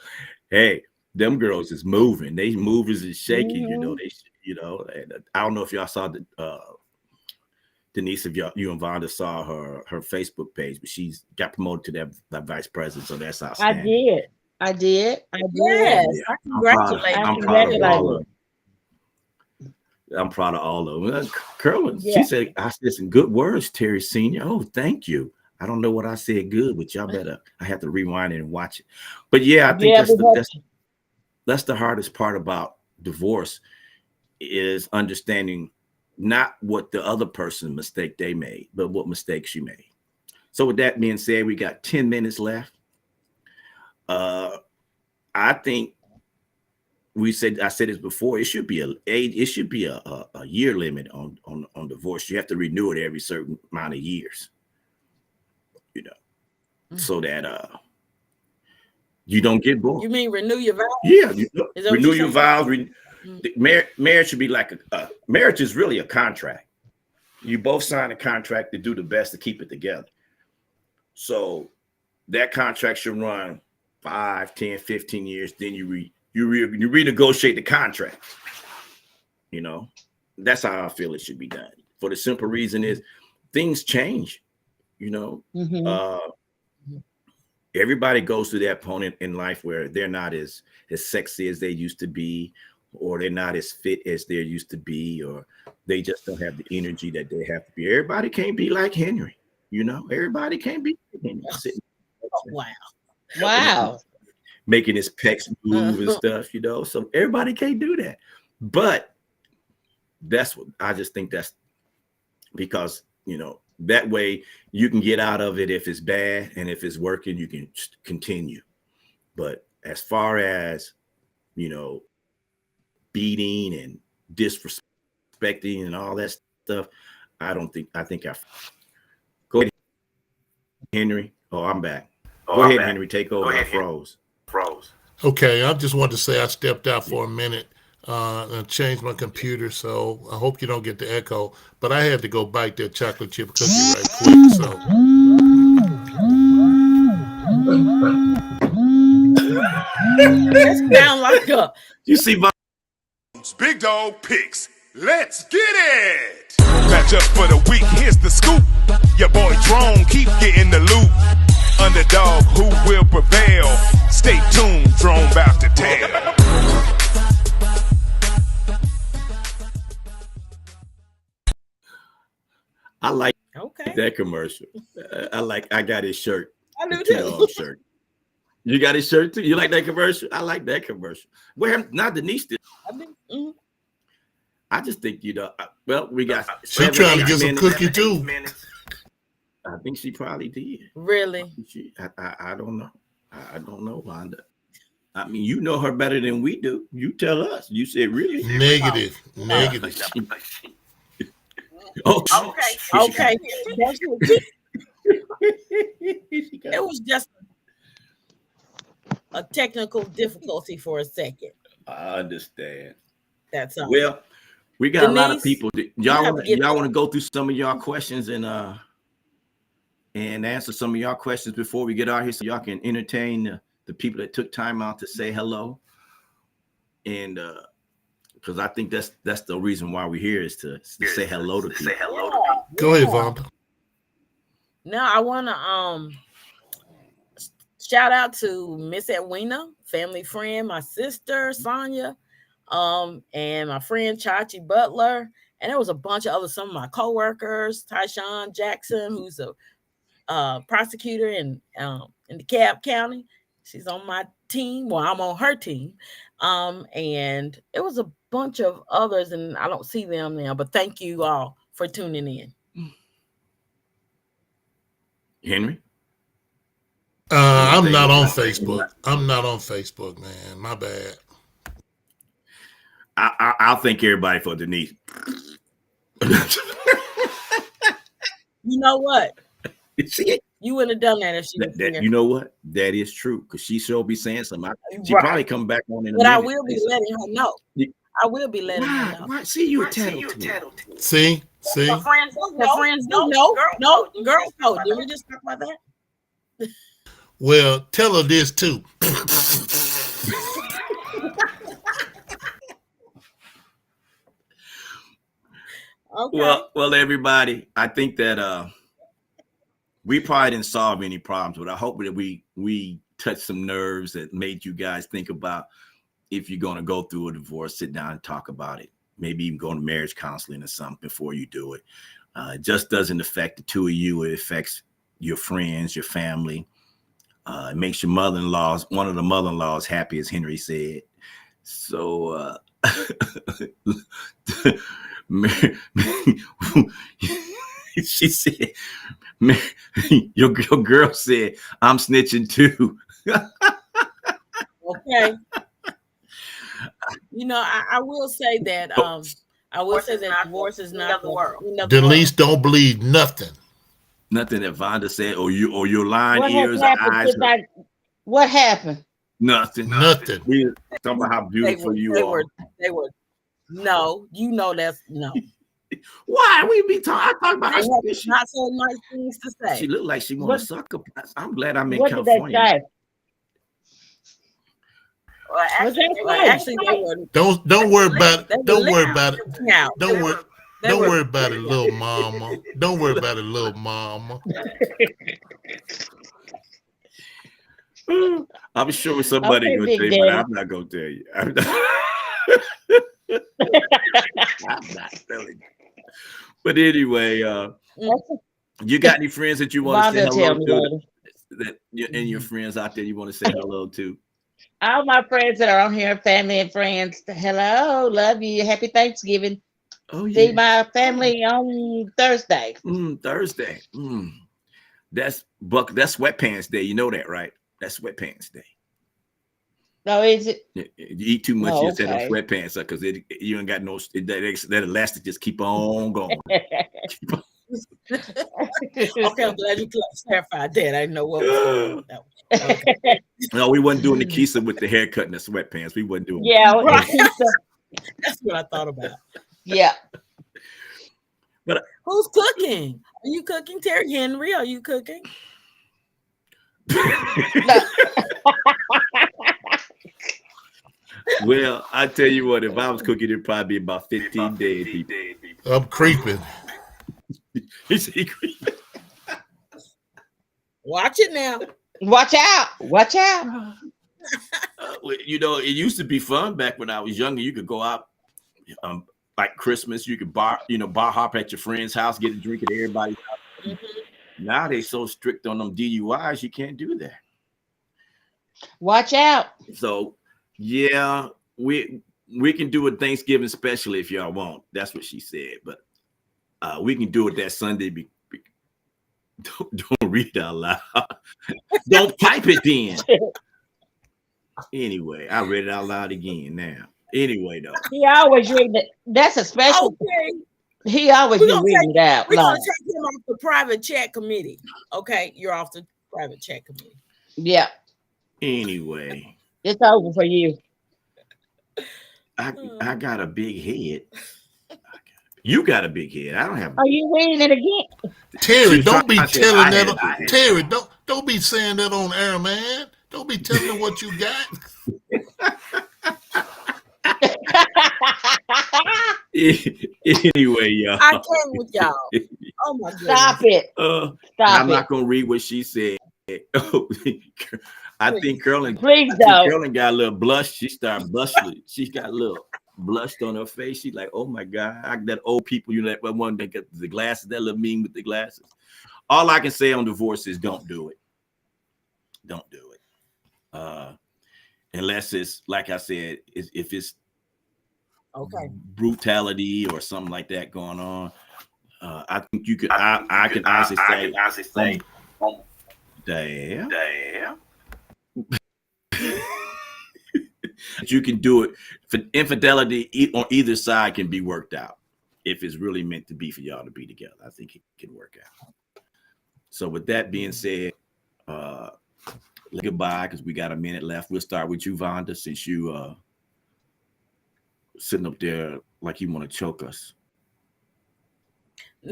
S1: hey, them girls is moving. They movers and shaking.
S2: Mm-hmm.
S1: And I don't know if y'all saw Denise, if you and Vonda saw her Facebook page, but she's got promoted to that vice president, so that's
S2: I
S1: outstanding.
S2: did. I did. I did.
S3: Yes,
S1: Yeah,
S3: I
S1: I'm proud.
S3: congratulate
S2: I
S1: I'm
S3: you.
S1: proud of all
S2: congratulated.
S1: of. I'm proud of all of them. Curlin,
S2: Yeah.
S1: she said I said some good words, Terry Senior. Oh, thank you. I don't know what I said good, but y'all better. I have to rewind it and watch it. But yeah, I think
S2: Yeah, because
S1: that's the hardest part about divorce is understanding not what the other person mistake they made, but what mistakes you made. So with that being said, we got 10 minutes left. I think I said this before. It should be a year limit on divorce. You have to renew it every certain amount of years, you know, so that you don't get bored.
S3: You mean renew your vows?
S1: Yeah,
S3: Is that
S1: renew
S3: what
S1: your
S3: you're
S1: vows.
S3: saying?
S1: Marriage should be like marriage is really a contract. You both sign a contract to do the best to keep it together. So that contract should run 5, 10, 15 years. Then you renegotiate the contract. You know, that's how I feel it should be done. For the simple reason is things change. You know, everybody goes through that point in life where they're not as sexy as they used to be, or they're not as fit as they used to be, or they just don't have the energy that they have to be. Everybody can't be like Henry. You know, everybody can't be like Henry. Sitting,
S2: wow.
S1: making his pecs move and stuff, you know. So everybody can't do that. But that's what I just think that's because, you know, that way you can get out of it if it's bad, and if it's working, you can continue. But as far as, you know, beating and disrespecting and all that stuff, I think I go ahead, Henry. Oh, I'm back. Go ahead, Henry. Take over. I froze.
S4: Okay, I just wanted to say I stepped out for a minute and changed my computer, so I hope you don't get the echo. But I had to go bite that chocolate chip cookie right quick. So
S3: That sound like a
S1: You see,
S5: Big dog picks. Let's get it. Match up for the week. Here's the scoop. Your boy Drone keep getting the loot. Underdog, who will prevail? Stay tuned. Drone about to tell.
S1: I like
S3: okay.
S1: that commercial. I got his shirt.
S3: I do
S1: The
S3: too.
S1: T-Dog shirt. You got his shirt too? You like that commercial? I like that commercial. Well, not Denise did. I just think, you know, well, we got.
S4: she trying to get some cookie too.
S1: I think she probably did.
S3: Really?
S1: I don't know. I don't know, Vonda. I mean, you know her better than we do. You tell us. You said really?
S4: Negative.
S1: Oh,
S3: Okay. It was just a technical difficulty for a second.
S1: I understand.
S3: That's all.
S1: Well, we got a lot of
S3: Denise,
S1: people. Y'all want to go through some of y'all questions and answer some of y'all questions before we get out here, so y'all can entertain the people that took time out to say hello. And because I think that's the reason why we're here is to say hello to people.
S4: Go ahead, Vonda.
S3: Now I want to shout out to Miss Edwina, family friend, my sister Sonia, and my friend Chachi Butler, and there was a bunch of some of my coworkers, Tyshawn Jackson, who's a prosecutor in DeKalb County. She's on my team. Well, I'm on her team. And it was a bunch of others, and I don't see them now, but thank you all for tuning in.
S1: Henry?
S4: I'm not on Facebook. I'm not on Facebook, man. My bad.
S1: I'll thank everybody for Denise.
S3: You know what?
S1: See,
S3: you wouldn't have done that if she was here.
S1: You know what? That is true, because she sure be saying something. She
S3: Right.
S1: probably come back on in a
S3: But
S1: minute.
S3: I will be letting her know. I will be letting her know.
S1: Why? See, you a tattletale.
S4: See?
S3: Her friends do know. No, girls know. Did we just talk about that?
S4: Well, tell her this too.
S3: Okay.
S1: Well, everybody, I think that we probably didn't solve any problems, but I hope that we touched some nerves that made you guys think about if you're going to go through a divorce, sit down and talk about it. Maybe even go to marriage counseling or something before you do it. It just doesn't affect the two of you. It affects your friends, your family. It makes your mother-in-laws, one of the mother-in-laws, happy, as Henry said. So she said, your girl said, I'm snitching too.
S3: Okay. I will say that divorce is not the end of the
S4: Denise
S3: world.
S4: don't believe nothing.
S1: Nothing that Vonda said, or your lying
S2: What has
S1: ears or
S2: happened
S1: eyes.
S2: since what happened?
S1: Nothing.
S4: Nothing.
S1: We talking about how beautiful you are.
S3: They were no, that's no.
S1: Why we be talking? I talk about
S3: They
S1: her.
S3: have not so nice things to say.
S1: She looked like she want
S2: What
S1: to suck up. I'm glad I'm in
S2: what did they
S1: California.
S2: say?
S3: Well, actually, they were.
S4: Don't worry about it. Don't worry about it.
S3: Now,
S4: Don't worry about it, little mama. Don't worry about it, little mama.
S1: I'm sure somebody
S2: Okay,
S1: gonna
S2: Big
S1: tell you, but
S2: Daddy.
S1: I'm not gonna tell you. I'm not telling you. But anyway, you got any friends that you want to say
S2: Vonda
S1: hello
S2: tell me
S1: to?
S2: later.
S1: And your friends out there you want to say hello to?
S2: All my friends that are on here, family and friends, hello, love you, happy Thanksgiving.
S1: Oh
S2: See
S1: yeah,
S2: my family on Thursday.
S1: Thursday. That's sweatpants day. You know that, right? That's sweatpants day.
S2: No, is it?
S1: You eat too much,
S2: Oh,
S1: you set them
S2: okay.
S1: sweatpants up because you ain't got no that elastic just keep on going.
S3: Okay, I'm glad you clarified that. I didn't know what was going on with that one. Okay.
S1: No, we wasn't doing the Keisa with the haircut and the sweatpants. We wasn't doing
S2: Yeah,
S3: Right.
S2: pizza.
S3: That's what I thought about.
S2: Yeah.
S1: But
S3: who's cooking? Are you cooking, Terry Henry? Are you cooking?
S2: No.
S1: Well, I tell you what, if I was cooking, it'd probably be about 15 days. People.
S4: I'm creeping.
S1: He's creeping.
S3: Watch it now.
S2: Watch out. Watch out.
S1: It used to be fun back when I was younger. You could go out like Christmas, you could bar hop at your friend's house, get a drink at everybody's house. Mm-hmm. Now they so strict on them DUIs, you can't do that.
S2: Watch out.
S1: So yeah, we can do a Thanksgiving special if y'all want. That's what she said, but we can do it that Sunday. Don't read out loud. Don't type it then. Anyway, I read it out loud again now. Anyway, though.
S2: He always read it. That's a special.
S3: Okay.
S2: He always be reading it out.
S3: We're going to take him off the private chat committee. Okay, you're off the private chat committee.
S2: Yeah.
S1: Anyway.
S2: It's over for you.
S1: I got a big head. You got a big head. I don't have.
S2: Are you reading it again?
S4: Terry, don't be telling that. Terry, don't be saying that on air, man. Don't be telling them what you got.
S1: Anyway, y'all.
S3: I came with y'all. Oh my goodness.
S2: Stop it.
S1: I'm not gonna read what she said. I think Curlin.
S2: Please don't.
S1: Curlin got a little blush. She started blushing. She's got a little blushed on her face. She's like, "Oh my God, that old people, that one that got the glasses, that little mean with the glasses." All I can say on divorce is don't do it. Don't do it. Unless it's like I said, if it's
S3: okay
S1: brutality or something like that going on. I think you could. I can honestly say, damn. You can do it. For infidelity on either side can be worked out if it's really meant to be for y'all to be together. I think it can work out. So with that being said, goodbye, because we got a minute left. We'll start with you, Vonda, since you sitting up there like you want to choke us.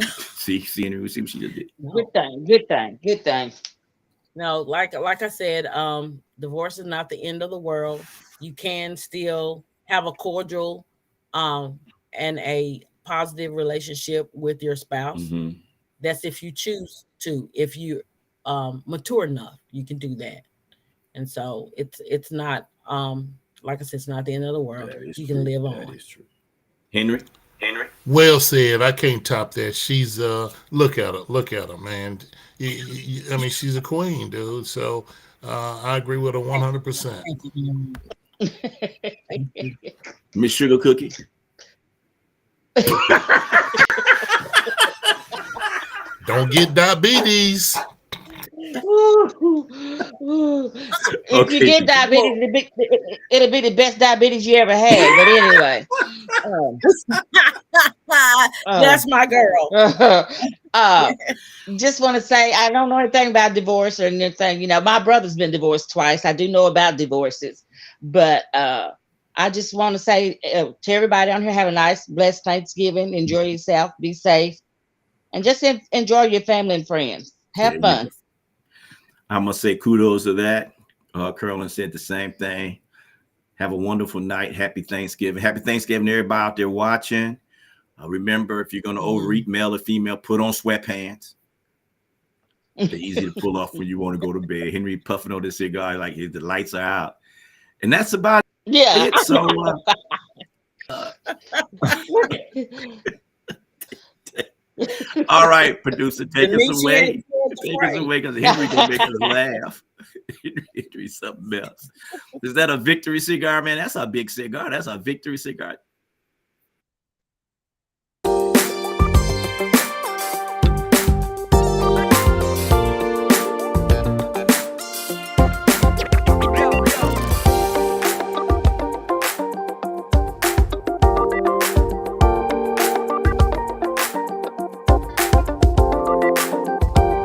S1: see what she just did.
S2: Good thing.
S3: No, like I said, divorce is not the end of the world. You can still have a cordial and a positive relationship with your spouse.
S1: Mhm.
S3: That's if you choose to. If you mature enough, you can do that. And so it's not like I said, it's not the end of the world.
S1: That is
S3: You
S1: true.
S3: can live
S1: That
S3: on.
S1: is true. Henry.
S7: Well said. I can't top that. She's look at her, man. I mean, she's a queen, dude. So I agree with her 100%.
S3: Thank you. Thank you.
S1: Miss Sugar Cookie.
S7: Don't get diabetes.
S2: If you get diabetes, it'll be the best diabetes you ever had. But anyway,
S3: That's my girl.
S2: just want to say I don't know anything about divorce or anything. You know, my brother's been divorced twice. I do know about divorces, but I just want to say to everybody on here, have a nice, blessed Thanksgiving. Enjoy yourself. Be safe. And just enjoy your family and friends. Have fun.
S1: I'm going to say kudos to that. Carolyn said the same thing. Have a wonderful night. Happy Thanksgiving. Happy Thanksgiving to everybody out there watching. Remember, if you're going to overeat, male or female, put on sweatpants. They're easy to pull off when you want to go to bed. Henry puffing on this cigar like the lights are out. And that's about it. So, all right, producer, take us away. Take us away because Henry gonna make us laugh. Henry, something else. Is that a victory cigar, man? That's a big cigar. That's a victory cigar.